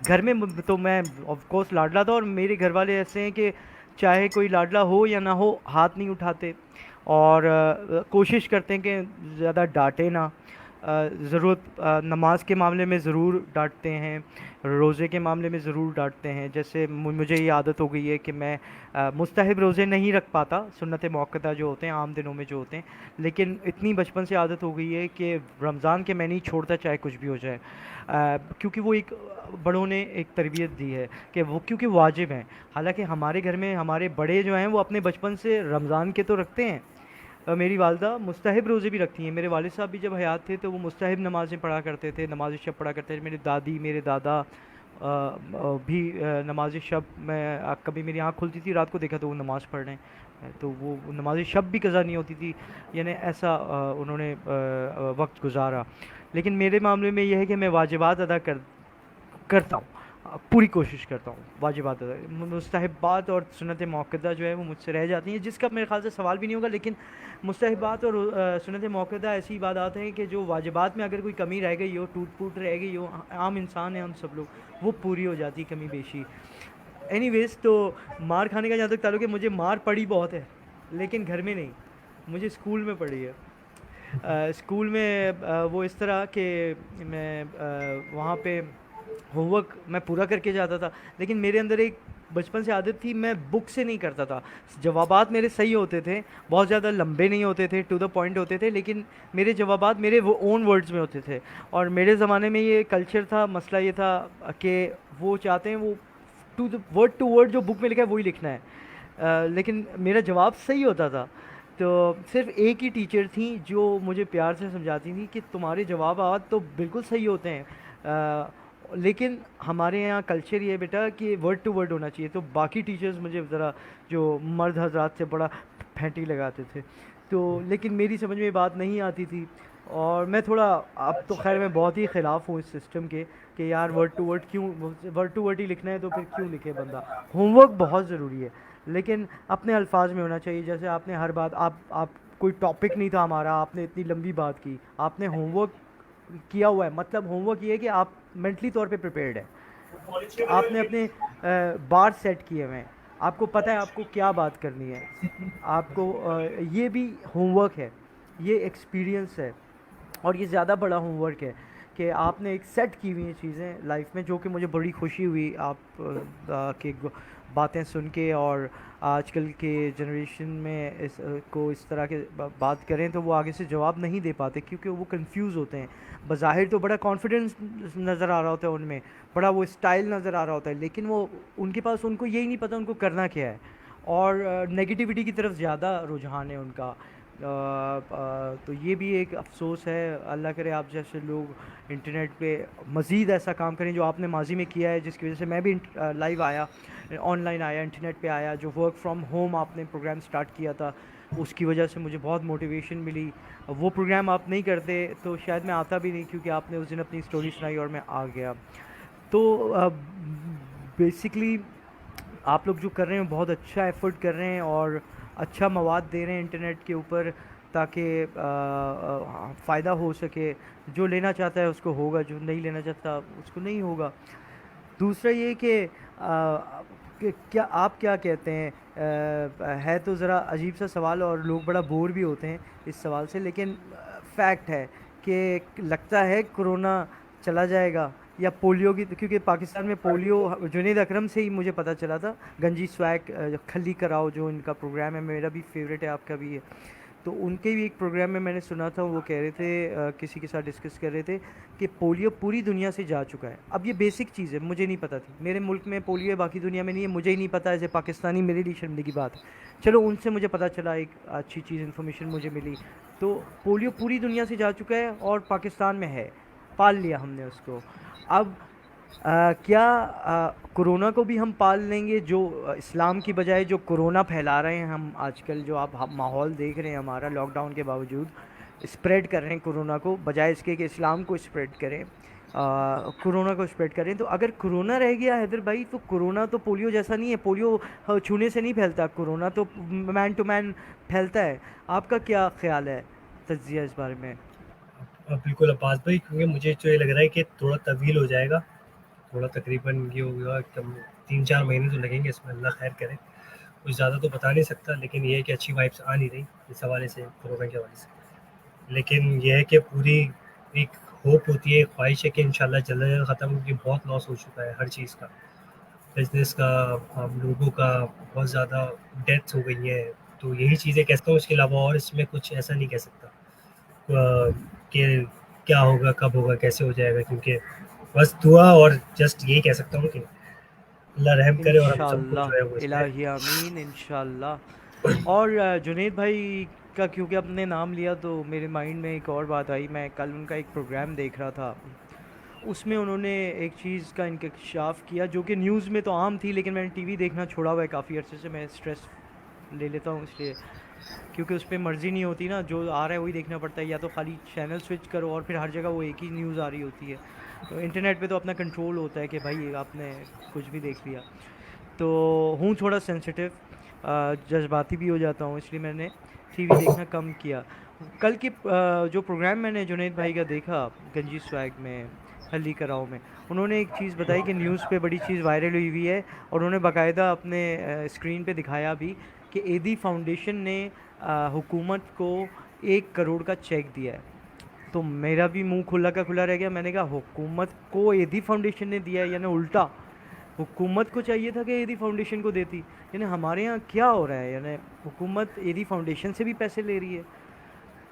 घर में तो मैं ऑफ कोर्स लाडला था, और मेरे घर वाले ऐसे हैं कि चाहे कोई लाडला हो या ना हो, हाथ नहीं उठाते, और कोशिश करते हैं कि ज़्यादा डांटे ना। ज़रूरत नमाज के मामले में ज़रूर डांटते हैं, रोज़े के मामले में ज़रूर डांटते हैं। जैसे मुझे ये आदत हो गई है कि मैं मुस्तहब रोज़े नहीं रख पाता, सुन्नत मौक़ता जो होते हैं आम दिनों में जो होते हैं, लेकिन इतनी बचपन से आदत हो गई है कि रमज़ान के मैं नहीं छोड़ता, चाहे कुछ भी हो जाए। क्योंकि वो एक, बड़ों ने एक तरबियत दी है कि वो क्योंकि वाजिब हैं। हालांकि हमारे घर में हमारे बड़े जो हैं वो अपने बचपन से रमज़ान के तो रखते हैं। मेरी वालदा मुस्तहब रोज़े भी रखती हैं। मेरे वालिद साहब भी जब हयात थे तो वो मुस्तहब नमाज़ें पढ़ा करते थे, नमाज शब पढ़ा करते थे। मेरी दादी, मेरे दादा भी नमाज शब में, कभी मेरी आँख खुलती थी रात को, देखा तो वो नमाज़ पढ़ रहे हैं, तो वो नमाज शब भी कज़ा नहीं होती थी, यानी ऐसा उन्होंने वक्त गुजारा। लेकिन मेरे मामले में यह है कि मैं वाजिबात अदा करता हूँ, पूरी कोशिश करता हूँ वाजिबात अदा। मुस्तहबात और सुन्नत मौक़दा जो है वो मुझसे रह जाती हैं, जिसका मेरे ख़्याल से सवाल भी नहीं होगा। लेकिन मुस्तहबात और सुन्नत मौक़दा ऐसी इबादत हैं कि जो वाजिबात में अगर कोई कमी रह गई हो, टूट फूट रह गई हो, आम इंसान है हम सब लोग, वो पूरी हो जाती है कमी बेशी। एनीवेज़, तो मार खाने का जहाँ तक ताल्लुक है, मुझे मार पड़ी बहुत है, लेकिन घर में नहीं, मुझे स्कूल में पड़ी है। स्कूल में वो इस तरह कि मैं वहाँ पे होमवर्क मैं पूरा करके जाता था, लेकिन मेरे अंदर एक बचपन से आदत थी, मैं बुक से नहीं करता था। जवाबात मेरे सही होते थे, बहुत ज़्यादा लंबे नहीं होते थे, टू द पॉइंट होते थे, लेकिन मेरे जवाबात मेरे वो ओन वर्ड्स में होते थे। और मेरे ज़माने में ये कल्चर था, मसला ये था कि वो चाहते हैं वो टू वर्ड जो बुक में लिखा है वही लिखना है। लेकिन मेरा जवाब सही होता था। तो सिर्फ एक ही टीचर थी जो मुझे प्यार से समझाती थी कि तुम्हारे जवाब तो बिल्कुल सही होते हैं, लेकिन हमारे यहाँ कल्चर ये है बेटा कि वर्ड टू वर्ड होना चाहिए। तो बाकी टीचर्स मुझे ज़रा, जो मर्द हजरात से बड़ा फैंटी लगाते थे, तो लेकिन मेरी समझ में ये बात नहीं आती थी। और मैं थोड़ा, अब तो खैर मैं बहुत ही ख़िलाफ़ हूँ इस सिस्टम के कि यार वर्ड टू वर्ड क्यों, वर्ड टू वर्ड ही लिखना है तो फिर क्यों लिखे बंदा। होमवर्क बहुत ज़रूरी है, लेकिन अपने अल्फाज में होना चाहिए। जैसे आपने हर बात, आप कोई टॉपिक नहीं था हमारा, आपने इतनी लंबी बात की, आपने होमवर्क किया हुआ है, मतलब होमवर्क ये है कि आप मेंटली तौर पे प्रिपेयर्ड है, आपने अपने बार सेट किए हुए हैं, आपको पता है आपको क्या बात करनी है, आपको ये भी होमवर्क है, ये एक्सपीरियंस है। और ये ज़्यादा बड़ा होमवर्क है कि आपने एक सेट की हुई हैं चीज़ें लाइफ में, जो कि मुझे बड़ी खुशी हुई आप के बातें सुन के, और आजकल के जनरेशन में को इस तरह के बात करें तो वो आगे से जवाब नहीं दे पाते, क्योंकि वो कंफ्यूज होते हैं। बज़ाहिर तो बड़ा कॉन्फिडेंस नज़र आ रहा होता है उनमें, बड़ा वो स्टाइल नज़र आ रहा होता है, लेकिन वो उनके पास, उनको यही नहीं पता उनको करना क्या है, और नेगेटिविटी की तरफ ज़्यादा रुझान है उनका। तो ये भी एक अफ़सोस है। अल्लाह करे आप जैसे लोग इंटरनेट पे मज़ीद ऐसा काम करें जो आपने माजी में किया है, जिसकी वजह से मैं भी लाइव आया, ऑनलाइन आया, इंटरनेट पे आया। जो वर्क फ्रॉम होम आपने प्रोग्राम स्टार्ट किया था, उसकी वजह से मुझे बहुत मोटिवेशन मिली। वो प्रोग्राम आप नहीं करते तो शायद मैं आता भी नहीं, क्योंकि आपने उस दिन अपनी स्टोरी सुनाई और मैं आ गया। तो बेसिकली आप लोग जो कर रहे हैं बहुत अच्छा एफ़र्ट कर रहे हैं, और अच्छा मवाद दे रहे हैं इंटरनेट के ऊपर, ताकि फ़ायदा हो सके। जो लेना चाहता है उसको होगा, जो नहीं लेना चाहता उसको नहीं होगा। दूसरा ये कि क्या आप क्या कहते हैं, है तो ज़रा अजीब सा सवाल और लोग बड़ा बोर भी होते हैं इस सवाल से, लेकिन फैक्ट है कि लगता है कोरोना चला जाएगा, या पोलियो की, क्योंकि पाकिस्तान में पोलियो जुनैद अकरम से ही मुझे पता चला था। गंजी स्वैग खली कराओ जो इनका प्रोग्राम है, मेरा भी फेवरेट है, आपका भी है। तो उनके भी एक प्रोग्राम में मैंने सुना था, वो कह रहे थे, किसी के साथ डिस्कस कर रहे थे कि पोलियो पूरी दुनिया से जा चुका है। अब ये बेसिक चीज़ है, मुझे नहीं पता थी। मेरे मुल्क में पोलियो है, बाकी दुनिया में नहीं है, मुझे ही नहीं पता। ऐसे पाकिस्तानी, मेरे लिए शर्मिंदगी की बात है। चलो, उनसे मुझे पता चला, एक अच्छी चीज़, इन्फॉर्मेशन मुझे मिली। तो पोलियो पूरी दुनिया से जा चुका है और पाकिस्तान में है, पाल लिया हमने उसको। अब क्या कोरोना को भी हम पाल लेंगे, जो इस्लाम की बजाय जो कोरोना फैला रहे हैं हम आजकल, जो आप माहौल देख रहे हैं हमारा, लॉकडाउन के बावजूद स्प्रेड कर रहे हैं कोरोना को, बजाय इसके कि इस्लाम को स्प्रेड करें, कोरोना को स्प्रेड करें। तो अगर कोरोना रह गया हैदर भाई, तो कोरोना तो पोलियो जैसा नहीं है। पोलियो छूने से नहीं फैलता, कोरोना तो मैन टू मैन फैलता है। आपका क्या ख्याल है, तज्जिया इस बारे में? बिल्कुल अब्बास भाई, क्योंकि मुझे तो ये लग रहा है कि थोड़ा तवील हो जाएगा, थोड़ा तकरीबन ये होगा कम 3-4 महीने तो लगेंगे इसमें, अल्लाह खैर करे। कुछ ज़्यादा तो बता नहीं सकता, लेकिन ये है कि अच्छी वाइब्स आ नहीं रही इस हवाले से, कोरोना के हवाले से। लेकिन ये है कि पूरी एक होप होती है, ख्वाहिश है कि इंशाल्लाह जल्द से जल्द ख़त्म, क्योंकि बहुत लॉस हो चुका है हर चीज़ का, बिज़नेस का, लोगों का बहुत ज़्यादा डेथ्स हो गई हैं। तो यही चीज़ें कहता हूँ, इसके अलावा और इसमें कुछ ऐसा नहीं कह सकता कि क्या होगा, कब होगा, कैसे हो जाएगा, क्योंकि बस दुआ, और जस्ट यही कह सकता हूँ कि अल्लाह रहम करे और हम सबको जो है वो इंशाल्लाह, इसमें। इलाही आमीन, इंशाल्लाह। और जुनैद भाई का क्योंकि आपने नाम लिया, तो मेरे माइंड में एक और बात आई। मैं कल उनका एक प्रोग्राम देख रहा था, उसमें उन्होंने एक चीज़ का इंकशाफ किया जो कि न्यूज़ में तो आम थी, लेकिन मैंने टीवी देखना छोड़ा हुआ है काफ़ी अर्से से। मैं स्ट्रेस ले लेता हूँ इसलिए, क्योंकि उस पर मर्ज़ी नहीं होती ना, जो आ रहा है वही देखना पड़ता है, या तो खाली चैनल स्विच करो और फिर हर जगह वो एक ही न्यूज़ आ रही होती है। तो इंटरनेट पे तो अपना कंट्रोल होता है कि भाई आपने कुछ भी देख लिया। तो हूँ थोड़ा सेंसिटिव, जज्बाती भी हो जाता हूँ, इसलिए मैंने टीवी देखना कम किया। कल के जो प्रोग्राम मैंने जुनैद भाई का देखा, गंजी स्वैग में, हल्दी कराओ में, उन्होंने एक चीज़ बताई कि न्यूज़ पे बड़ी चीज़ वायरल हुई हुई है, और उन्होंने बाकायदा अपने स्क्रीन पे दिखाया भी कि एदी फाउंडेशन ने हुकूमत को 1 करोड़ का चेक दिया है। तो मेरा भी मुंह खुला का खुला रह गया। मैंने कहा, हुकूमत को एदी फाउंडेशन ने दिया है, यानी उल्टा हुकूमत को चाहिए था कि एदी फाउंडेशन को देती। यानी हमारे यहाँ क्या हो रहा है, यानी हुकूमत एदी फाउंडेशन से भी पैसे ले रही है,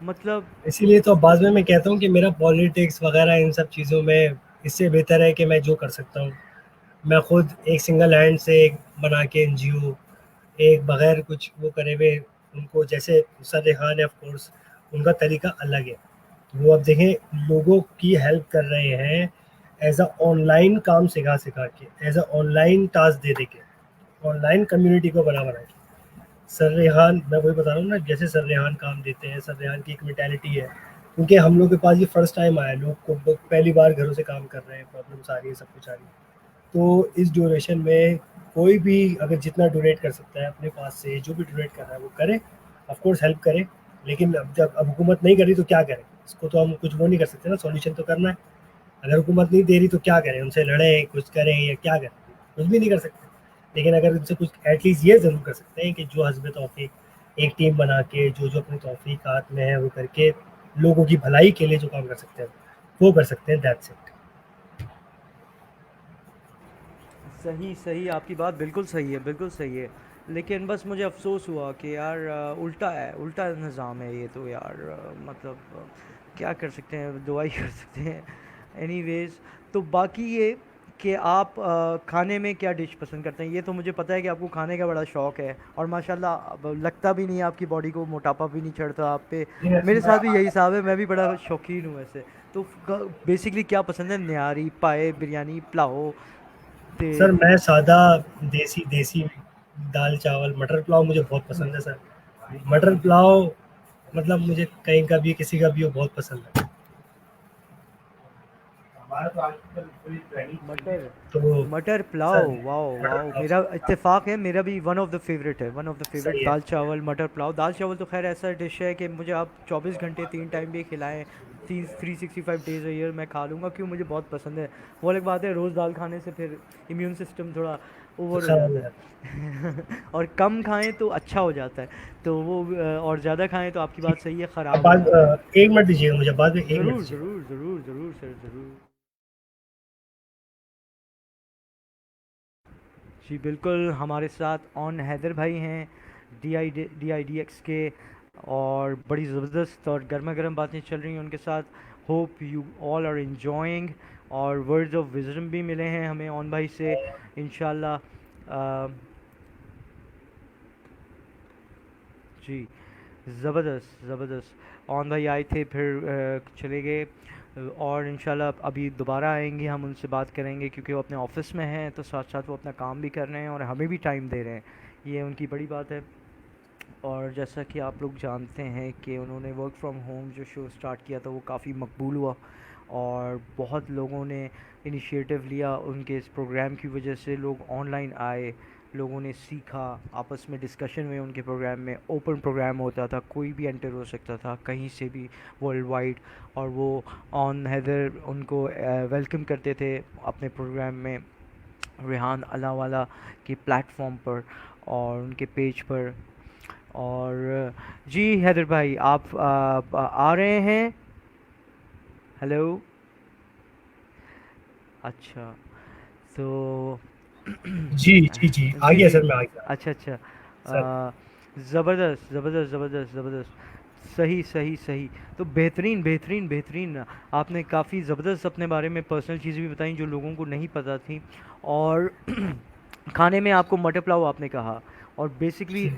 मतलब। इसीलिए तो बाद में मैं कहता हूँ कि मेरा पॉलिटिक्स वगैरह इन सब चीज़ों में, इससे बेहतर है कि मैं जो कर सकता हूँ, मैं खुद एक सिंगल हैंड से एक बना के एनजीओ, एक बगैर कुछ वो करे हुए, उनको जैसे सर रिहान है, ऑफ कोर्स उनका तरीका अलग है। वो अब देखें, लोगों की हेल्प कर रहे हैं एज अ ऑनलाइन काम सिखा सिखा के, एज अ ऑनलाइन टास्क दे दे के, ऑनलाइन कम्युनिटी को बना बना के। सर रेहान, मैं वही बता रहा हूँ ना, जैसे सर रेहान काम देते हैं, सर रेहान की एक मेंटालिटी है, क्योंकि हम लोग के पास ये फर्स्ट टाइम आया, लोग को पहली बार घरों से काम कर रहे हैं, प्रॉब्लम्स आ रही है, सब कुछ आ रही है। तो इस ड्यूरेशन में कोई भी अगर जितना डोनेट कर सकता है अपने पास से, जो भी डोनेट कर रहा है वो करे, ऑफ कोर्स हेल्प करे। लेकिन अब जब अब हुकूमत नहीं कर रही तो क्या करें, इसको तो हम कुछ वो नहीं कर सकते ना, सॉल्यूशन तो करना है। अगर हुकूमत नहीं दे रही तो क्या करें, उनसे लड़ें, कुछ करें, या क्या करें, कुछ भी नहीं कर सकते। लेकिन अगर उनसे कुछ एटलीस्ट ये ज़रूर कर सकते हैं कि जो हस्ब तौफीक एक टीम बना के, जो जो अपनी तौफीकात में है वो करके, लोगों की भलाई के लिए जो काम कर सकते हैं वो कर सकते हैं, दैट्स इट। सही सही, आपकी बात बिल्कुल सही है, बिल्कुल सही है। लेकिन बस मुझे अफ़सोस हुआ कि यार उल्टा है, उल्टा निज़ाम है ये तो यार, मतलब क्या कर सकते हैं, दुआ ही कर सकते हैं। एनीवेज़, तो बाकी ये कि आप खाने में क्या डिश पसंद करते हैं? ये तो मुझे पता है कि आपको खाने का बड़ा शौक़ है, और माशाल्लाह अब लगता भी नहीं है आपकी बॉडी को, मोटापा भी नहीं चढ़ता आप पे। मेरे साथ भी यही हिसाब है, मैं भी बड़ा शौकीन हूँ ऐसे। तो बेसिकली क्या पसंद है? निहारी, पाए, बिरयानी, पुलाव, ते सर मैं सादा देसी देसी दाल चावल मटर पुलाव मुझे बहुत पसंद है सर। मटर पुलाव मतलब मुझे कहीं का भी किसी का भी वो बहुत पसंद है। हमारा तो आजकल पूरी ट्रेनिंग चल रही मटर है तो मटर पुलाव, सर वाओ मटर वाओ, पुलाव मेरा सर इत्तेफाक है, मेरा भी वन ऑफ द फेवरेट है, वन ऑफ द फेवरेट। सही है। दाल चावल मटर पुलाव, दाल चावल तो खैर ऐसा डिश है कि मुझे आप 24 घंटे 3 टाइम भी खिलाएं, 365 डेज अ ईयर मैं खा लूँगा, क्यों, मुझे बहुत पसंद है। वो अलग बात है, रोज़ दाल खाने से फिर इम्यून सिस्टम थोड़ा ओवर हो खराब हो जाता जाता है। और कम खाएं तो अच्छा हो जाता है, तो वो और ज़्यादा खाएं तो आपकी है। बात सही है, अब ख़राब हो बाद जाता है। 1 मिनट दीजिएगा मुझे, बाद में 1 मिनट ज़रूर दीजिएगा। ज़रूर ज़रूर ज़रूर सर, ज़रूर। जी बिल्कुल, हमारे साथ ऑन हैदर भाई हैं, DIDX के, और बड़ी ज़बरदस्त और गर्मा गर्म बातें चल रही हैं उनके साथ। Hope you all are enjoying, और वर्ड्स ऑफ विजडम भी मिले हैं हमें ऑन भाई से, इंशाल्लाह। जी, ज़बरदस्त ज़बरदस्त। ऑन भाई आए थे, फिर चले गए, और इंशाल्लाह अभी दोबारा आएंगे, हम उनसे बात करेंगे, क्योंकि वो अपने ऑफिस में हैं, तो साथ साथ वो अपना काम भी कर रहे हैं और हमें भी टाइम दे रहे हैं, ये उनकी बड़ी बात है। और जैसा कि आप लोग जानते हैं कि उन्होंने वर्क फ्रॉम होम जो शो स्टार्ट किया था वो काफ़ी मकबूल हुआ, और बहुत लोगों ने इनिशिएटिव लिया, उनके इस प्रोग्राम की वजह से लोग ऑनलाइन आए, लोगों ने सीखा, आपस में डिस्कशन हुए, उनके प्रोग्राम में ओपन प्रोग्राम होता था, कोई भी एंटर हो सकता था कहीं से भी वर्ल्ड वाइड, और वो ऑन हैदर उनको वेलकम करते थे अपने प्रोग्राम में, रेहान अलावाला के प्लेटफॉर्म पर और उनके पेज पर। और जी हैदर भाई, आप आ रहे हैं? हेलो, अच्छा, तो जी, जी, जी। आ जी गया जी, सर, मैं आ गया। अच्छा अच्छा, सर ज़बरदस्त ज़बरदस्त ज़बरदस्त ज़बरदस्त, सही सही सही। तो बेहतरीन बेहतरीन बेहतरीन, आपने काफ़ी ज़बरदस्त अपने बारे में पर्सनल चीज़ें भी बताई जो लोगों को नहीं पता थी। और खाने में आपको मटर पुलाव आपने कहा, और बेसिकली जी।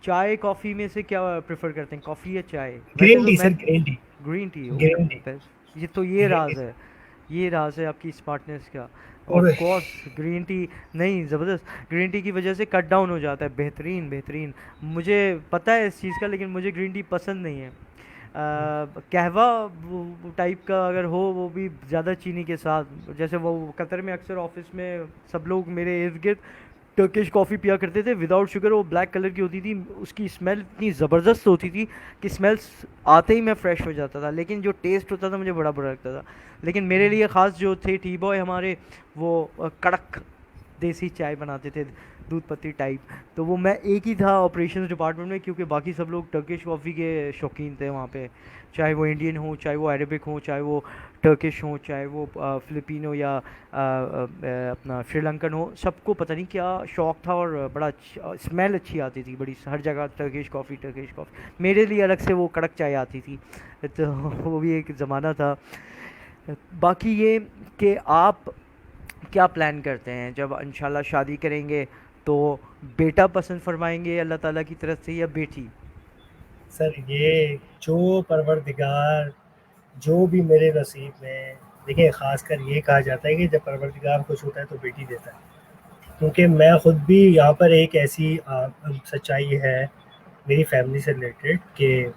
चाय कॉफ़ी में से क्या प्रेफर करते हैं, कॉफ़ी या चाय? वैसे ग्रीन तो टी मैं sir, green tea. Green tea, oh green tea, best, ये तो ये ग्रीन टी राज सर। है, ये राज है आपकी स्मार्टनेस का। और ऑफ कोर्स ग्रीन टी, नहीं ज़बरदस्त, ग्रीन टी की वजह से कट डाउन हो जाता है, बेहतरीन बेहतरीन। मुझे पता है इस चीज़ का, लेकिन मुझे ग्रीन टी पसंद नहीं है। कहवा टाइप का अगर हो, वो भी ज़्यादा चीनी के साथ, जैसे वो कतर में अक्सर ऑफिस में सब लोग मेरे इर्द गिर्द टर्किश कॉफ़ी पिया करते थे विदाउट शुगर, वो ब्लैक कलर की होती थी, उसकी स्मेल इतनी ज़बरदस्त होती थी कि स्मेल आते ही मैं फ़्रेश हो जाता था, लेकिन जो टेस्ट होता था मुझे बड़ा बुरा लगता था। लेकिन मेरे लिए ख़ास जो थे टी बॉय हमारे, वो कड़क देसी चाय बनाते थे, दूध पत्ती टाइप। तो वो मैं एक ही था ऑपरेशंस डिपार्टमेंट में, क्योंकि बाकी सब लोग टर्किश कॉफ़ी के शौकीन थे वहाँ पे, चाहे वो इंडियन हो, चाहे वो अरेबिक हो, चाहे वो टर्किश हो, चाहे वो फ़िलिपिनो या अपना श्रीलंकन हो, सबको पता नहीं क्या शौक़ था, और बड़ा स्मेल अच्छी आती थी बड़ी, हर जगह टर्किश कॉफ़ी टर्किश कॉफ़ी। मेरे लिए अलग से वो कड़क चाय आती थी, तो वो भी एक ज़माना था। बाकी ये कि आप क्या प्लान करते हैं जब इंशाल्लाह शादी करेंगे, तो बेटा पसंद फरमाएंगे अल्लाह ताला की तरफ से, या बेटी? सर ये जो परवरदिगार जो भी मेरे नसीब में, देखिए ख़ासकर ये कहा जाता है कि जब परवरदिगार खुश होता है तो बेटी देता है। क्योंकि मैं खुद भी यहाँ पर एक ऐसी सच्चाई है मेरी फैमिली से रिलेटेड कि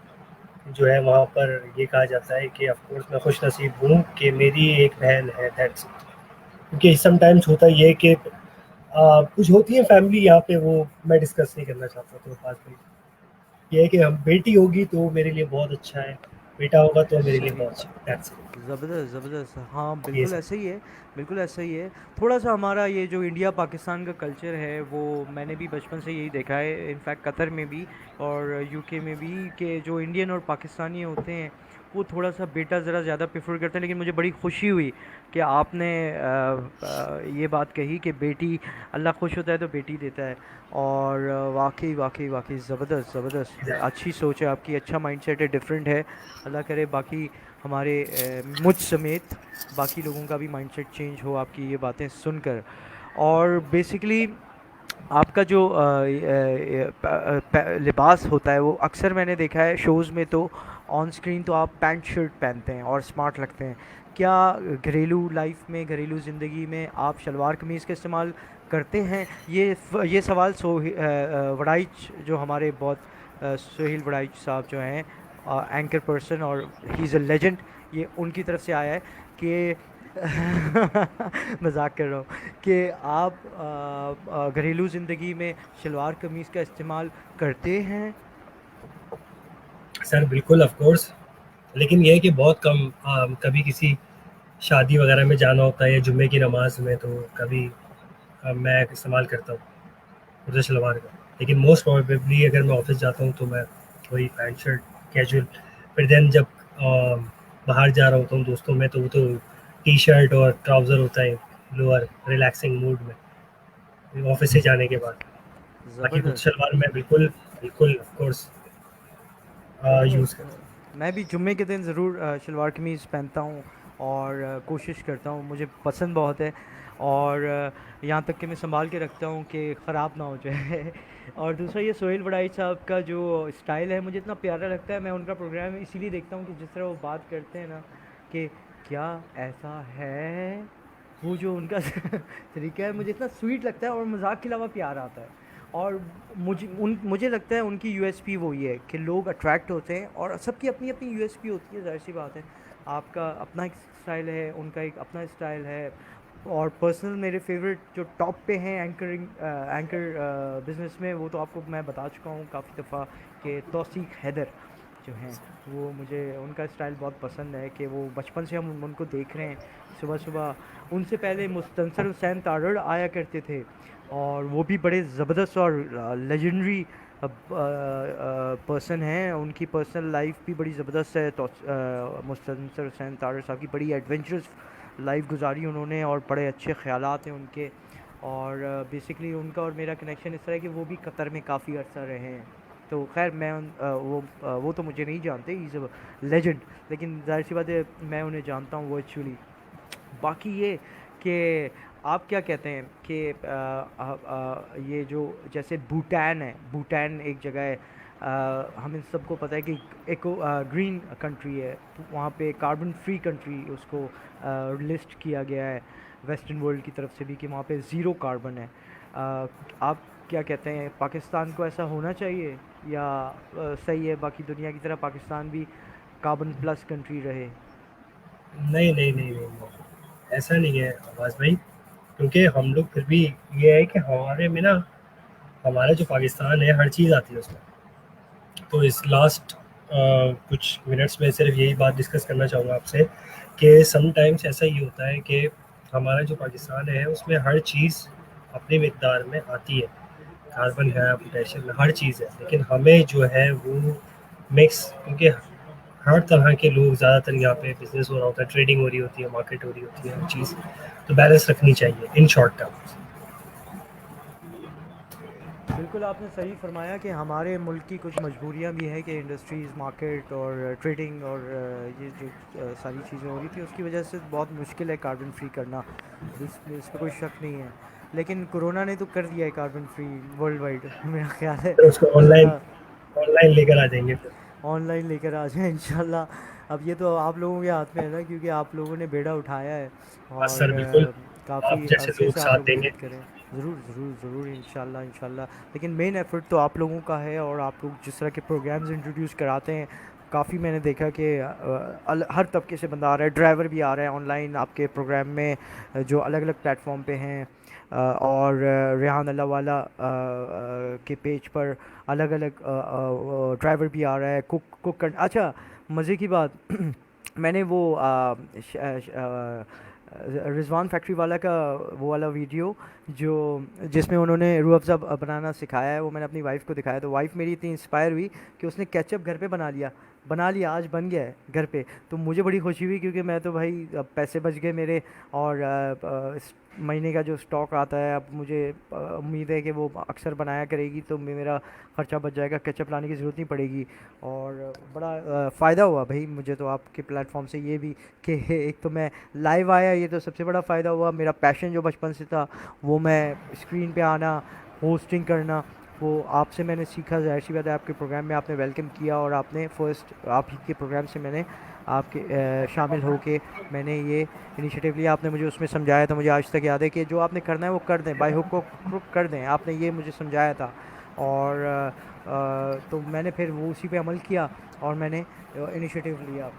जो है वहाँ पर ये कहा जाता है कि ऑफ कोर्स मैं खुश नसीब हूँ कि मेरी एक बहन है, दैट्स इट। क्योंकि समटाइम्स होता ये है कि कुछ होती है फैमिली यहाँ पे, वो मैं डिस्कस नहीं करना चाहता, तो बात में ये है कि हम बेटी होगी तो मेरे लिए बहुत अच्छा है, बेटा होगा तो मेरे लिए सही, बहुत अच्छा है, दैट्स इट। ज़बरदस्त ज़बरदस्त, हाँ ये बिल्कुल सब ऐसा ही है, बिल्कुल ऐसा ही है। थोड़ा सा हमारा ये जो इंडिया पाकिस्तान का कल्चर है, वो मैंने भी बचपन से यही देखा है, इनफैक्ट कतर में भी और यूके में भी, कि जो इंडियन और पाकिस्तानी होते हैं वो थोड़ा सा बेटा ज़रा ज़्यादा प्रेफर करते हैं, लेकिन मुझे बड़ी खुशी हुई कि आपने ये बात कही कि बेटी, अल्लाह खुश होता है तो बेटी देता है। और वाकई वाकई वाकई ज़बरदस्त ज़बरदस्त, अच्छी सोच है आपकी, अच्छा माइंडसेट है, डिफरेंट है। अल्लाह करे बाकी हमारे मुझ समेत बाकी लोगों का भी माइंडसेट चेंज हो आपकी ये बातें सुनकर। और बेसिकली आपका जो लिबास होता है वो अक्सर मैंने देखा है शोज़ में, तो ऑन स्क्रीन तो आप पैंट शर्ट पहनते हैं और स्मार्ट लगते हैं। क्या घरेलू लाइफ में, घरेलू ज़िंदगी में आप शलवार कमीज़ का इस्तेमाल करते हैं? ये सवाल वड़ाइच जो हमारे बहुत सोहेल वड़ाइच साहब जो हैं एंकर पर्सन, और ही इज़ अ लेजेंड, ये उनकी तरफ से आया है कि मजाक कर रहा हूँ कि आप घरेलू ज़िंदगी में शलवार कमीज़ का इस्तेमाल करते हैं। सर बिल्कुल ऑफ कोर्स, लेकिन ये है कि बहुत कम, कभी किसी शादी वगैरह में जाना होता है या जुम्मे की नमाज में, तो कभी मैं इस्तेमाल करता हूँ कुर्ता शलवार का। लेकिन मोस्ट प्रोबेबली अगर मैं ऑफिस जाता हूँ तो मैं वही पैंट शर्ट कैजुअल। फिर देन जब बाहर जा रहा होता हूँ दोस्तों में, तो वो तो टी शर्ट और ट्राउज़र होता है, लोअर, रिलैक्सिंग मूड में ऑफिस से जाने के बाद। बाकी कुर्ता ज़बरदस्त। शलवार मैं बिल्कुल बिल्कुल ऑफ कोर्स यूज़ करता हूँ। मैं भी जुम्मे के दिन ज़रूर शलवार कमीज़ पहनता हूँ और कोशिश करता हूँ, मुझे पसंद बहुत है। और यहाँ तक कि मैं संभाल के रखता हूँ कि ख़राब ना हो जाए। और दूसरा ये सोहेल वड़ाई साहब का जो स्टाइल है मुझे इतना प्यारा लगता है, मैं उनका प्रोग्राम इसीलिए देखता हूँ कि जिस तरह वो बात करते हैं ना कि क्या ऐसा है, वो जो उनका तरीका है मुझे इतना स्वीट लगता है और मजाक के अलावा प्यार आता है। और मुझे लगता है उनकी यूएसपी वही है कि लोग अट्रैक्ट होते हैं, और सबकी अपनी अपनी यूएसपी होती है, जाहिर सी बात है। आपका अपना एक स्टाइल है, उनका एक अपना स्टाइल है। और पर्सनल मेरे फेवरेट जो टॉप पे हैं एंकर बिजनेस में, वो तो आपको मैं बता चुका हूँ काफ़ी दफ़ा कि तौसीक हैदर जो हैं, वो मुझे उनका स्टाइल बहुत पसंद है कि वो बचपन से हम उनको देख रहे हैं सुबह सुबह। उनसे पहले मुस्तनसर हुसैन तारड़ आया करते थे, और वो भी बड़े ज़बरदस्त और लेजेंडरी पर्सन हैं, उनकी पर्सनल लाइफ भी बड़ी ज़बरदस्त है। तो मुस्तनसर हुसैन तारड़ साहब की बड़ी एडवेंचरस लाइफ गुजारी उन्होंने, और बड़े अच्छे ख़यालात हैं उनके। और बेसिकली उनका और मेरा कनेक्शन इस तरह है कि वो भी कतर में काफ़ी अर्सा रहे हैं। तो खैर मैं वो तो मुझे नहीं जानते, इज़ अ लेजेंड, लेकिन जाहिर सी बात है मैं उन्हें जानता हूँ वर्चुअली। बाकी ये कि आप क्या कहते हैं कि ये जो जैसे भूटान है, भूटान एक जगह है, हमें सबको पता है कि एको ग्रीन कंट्री है, वहाँ पे कार्बन फ्री कंट्री उसको लिस्ट किया गया है वेस्टर्न वर्ल्ड की तरफ से भी कि वहाँ पे ज़ीरो कार्बन है। आप क्या कहते हैं, पाकिस्तान को ऐसा होना चाहिए या सही है बाकी दुनिया की तरह पाकिस्तान भी कार्बन प्लस कंट्री रहे? नहीं नहीं नहीं नहीं नहीं, ऐसा नहीं है आवाज़ भाई। क्योंकि हम लोग फिर भी, ये है कि हमारे में ना, हमारा जो पाकिस्तान है हर चीज़ आती है उसमें। तो इस लास्ट कुछ मिनट्स में सिर्फ यही बात डिस्कस करना चाहूँगा आपसे कि समटाइम्स ऐसा ही होता है कि हमारा जो पाकिस्तान है उसमें हर चीज़ अपनी मिकदार में आती है। कार्बन है, पोटेशियम है, हर चीज़ है, लेकिन हमें जो है वो मिक्स, क्योंकि हर तरह के लोग, ज़्यादातर यहाँ पे बिजनेस हो रहा होता है, ट्रेडिंग हो रही होती है, मार्केट हो रही होती है, हर चीज़ तो बैलेंस रखनी चाहिए इन शॉर्ट टर्म। बिल्कुल आपने सही फरमाया कि हमारे मुल्क की कुछ मजबूरियां भी हैं कि इंडस्ट्रीज़, मार्केट और ट्रेडिंग और ये जो सारी चीज़ें हो रही थी उसकी वजह से बहुत मुश्किल है कार्बन फ्री करना। इस पे कोई शक नहीं है, लेकिन कोरोना ने तो कर दिया है कार्बन फ्री वर्ल्ड वाइड मेरा ख्याल है। फिर उसको ऑनलाइन अल्लाह ऑनलाइन लेकर आ जाएंगे फिर। ऑनलाइन लेकर आ जाए इंशाल्लाह। अब ये तो आप लोगों के हाथ में है ना, क्योंकि आप लोगों ने बेड़ा उठाया है। बस और सर बिल्कुल, आप काफ़ी जैसे अरसे लोग से आप साथ लोग देंगे। मेहनत करें। ज़रूर ज़रूर ज़रूर, इंशाल्लाह इंशाल्लाह। लेकिन मेन एफर्ट तो आप लोगों का है, और आप लोग जिस तरह के प्रोग्राम्स इंट्रोड्यूस कराते हैं, काफ़ी मैंने देखा कि हर तबके से बंदा आ रहा है, ड्राइवर भी आ रहा है ऑनलाइन आपके प्रोग्राम में, जो अलग अलग प्लेटफॉर्म पे हैं। और रेहान अल्लाह वाला के पेज पर अलग अलग ड्राइवर भी आ रहा है, कुक कर। अच्छा, मज़े की बात मैंने वो रिजवान फैक्ट्री वाला का वो वाला वीडियो जो जिसमें उन्होंने रूह अफ़ज़ा बनाना सिखाया है, वो मैंने अपनी वाइफ़ को दिखाया, तो वाइफ़ मेरी इतनी इंस्पायर हुई कि उसने केचप घर पे बना लिया। बना लिया, आज बन गया है घर पे। तो मुझे बड़ी खुशी हुई क्योंकि मैं तो भाई अब पैसे बच गए मेरे, और इस महीने का जो स्टॉक आता है अब मुझे उम्मीद है कि वो अक्सर बनाया करेगी, तो मेरा ख़र्चा बच जाएगा, केचप लाने की ज़रूरत नहीं पड़ेगी। और बड़ा फ़ायदा हुआ भाई मुझे तो आपके प्लेटफॉर्म से ये भी कि एक तो मैं लाइव आया, ये तो सबसे बड़ा फ़ायदा हुआ। मेरा पैशन जो बचपन से था वो मैं स्क्रीन पे आना, होस्टिंग करना, वो आपसे मैंने सीखा। ज़ाहिर सी बात है आपके प्रोग्राम में आपने वेलकम किया, और आपने फर्स्ट आप ही के प्रोग्राम से मैंने आपके शामिल होके मैंने ये इनिशिएटिव लिया। आपने मुझे उसमें समझाया था, मुझे आज तक याद है कि जो आपने करना है वो कर दें, बाई हुक को क्रुक कर दें, आपने ये मुझे समझाया था। और तो मैंने फिर वो उसी पे अमल किया और मैंने इनिशिएटिव लिया।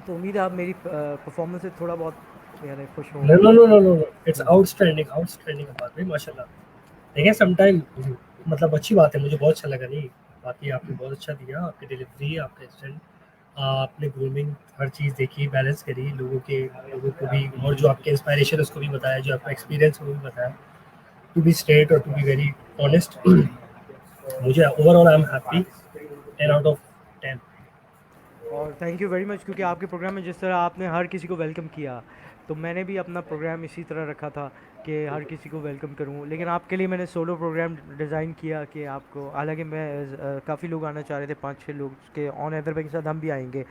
तो उम्मीद है आप मेरी परफॉर्मेंस से थोड़ा बहुत यानी खुश नो होंगे। No no no no, it's जी। आउटस्टैंडिंग, आउटस्टैंडिंग बात भाई, माशाल्लाह। देखिए समटाइम मतलब अच्छी बात है, मुझे बहुत अच्छा लगा। नहीं, बाकी आपने बहुत अच्छा दिया, आपकी डिलीवरी, आपका एक्सेंट, आपने ग्रूमिंग हर चीज़ देखी, बैलेंस करी, लोगों को भी, और जो आपके इंस्पायरेशन है उसको भी बताया, जो आपका एक्सपीरियंस है वो भी बताया। टू बी स्ट्रेट और टू बी वेरी ऑनेस्ट, मुझे overall I am happy, 10 out of 10। और थैंक यू वेरी मच, क्योंकि आपके प्रोग्राम में जिस तरह आपने हर किसी को वेलकम किया, तो मैंने भी अपना प्रोग्राम इसी तरह रखा था कि हर किसी को वेलकम करूं। लेकिन आपके लिए मैंने सोलो प्रोग्राम डिज़ाइन किया कि आपको, हालांकि मैं काफ़ी लोग आना चाह रहे थे, 5-6 लोग के ऑन एदर के साथ हम भी आएंगे।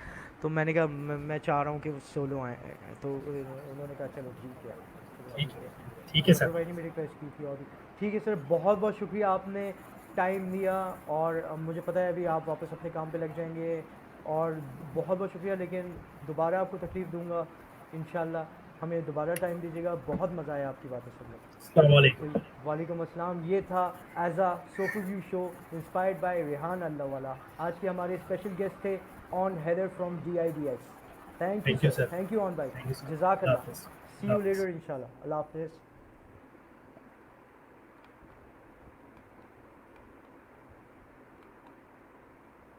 तो मैंने कहा मैं चाह रहा हूं कि वो सोलो आए। तो उन्होंने कहा चलो ठीक है, चलो ठीक ठीक है। ठीक है तो सर। अगर भाई ने मेरी रिक्वेस्ट की थी, और ठीक है सर, बहुत बहुत शुक्रिया, आपने टाइम दिया। और मुझे पता है अभी आप वापस अपने काम पे लग जाएंगे, और बहुत बहुत शुक्रिया। लेकिन दोबारा आपको तकलीफ़ दूंगा इंशाल्लाह, हमें दोबारा टाइम दीजिएगा। बहुत मज़ा आया आपकी बातें सुनने। अस्सलाम वालेकुम। तो वालेकुम अस्सलाम। ये था एज आ सोफू view show inspired by Rehan Allahwala. आज के हमारे स्पेशल गेस्ट थे Aun Haider from DIDX। Thank you thank you sir, sir. Thank you Aun भाई, थैंक यू सर। जज़ाक अल्लाह अल्लाह। हाफिज़। सी अल्लाह यू हाफिज़। लेटर इंशाल्लाह। अल्लाह हाफिज़।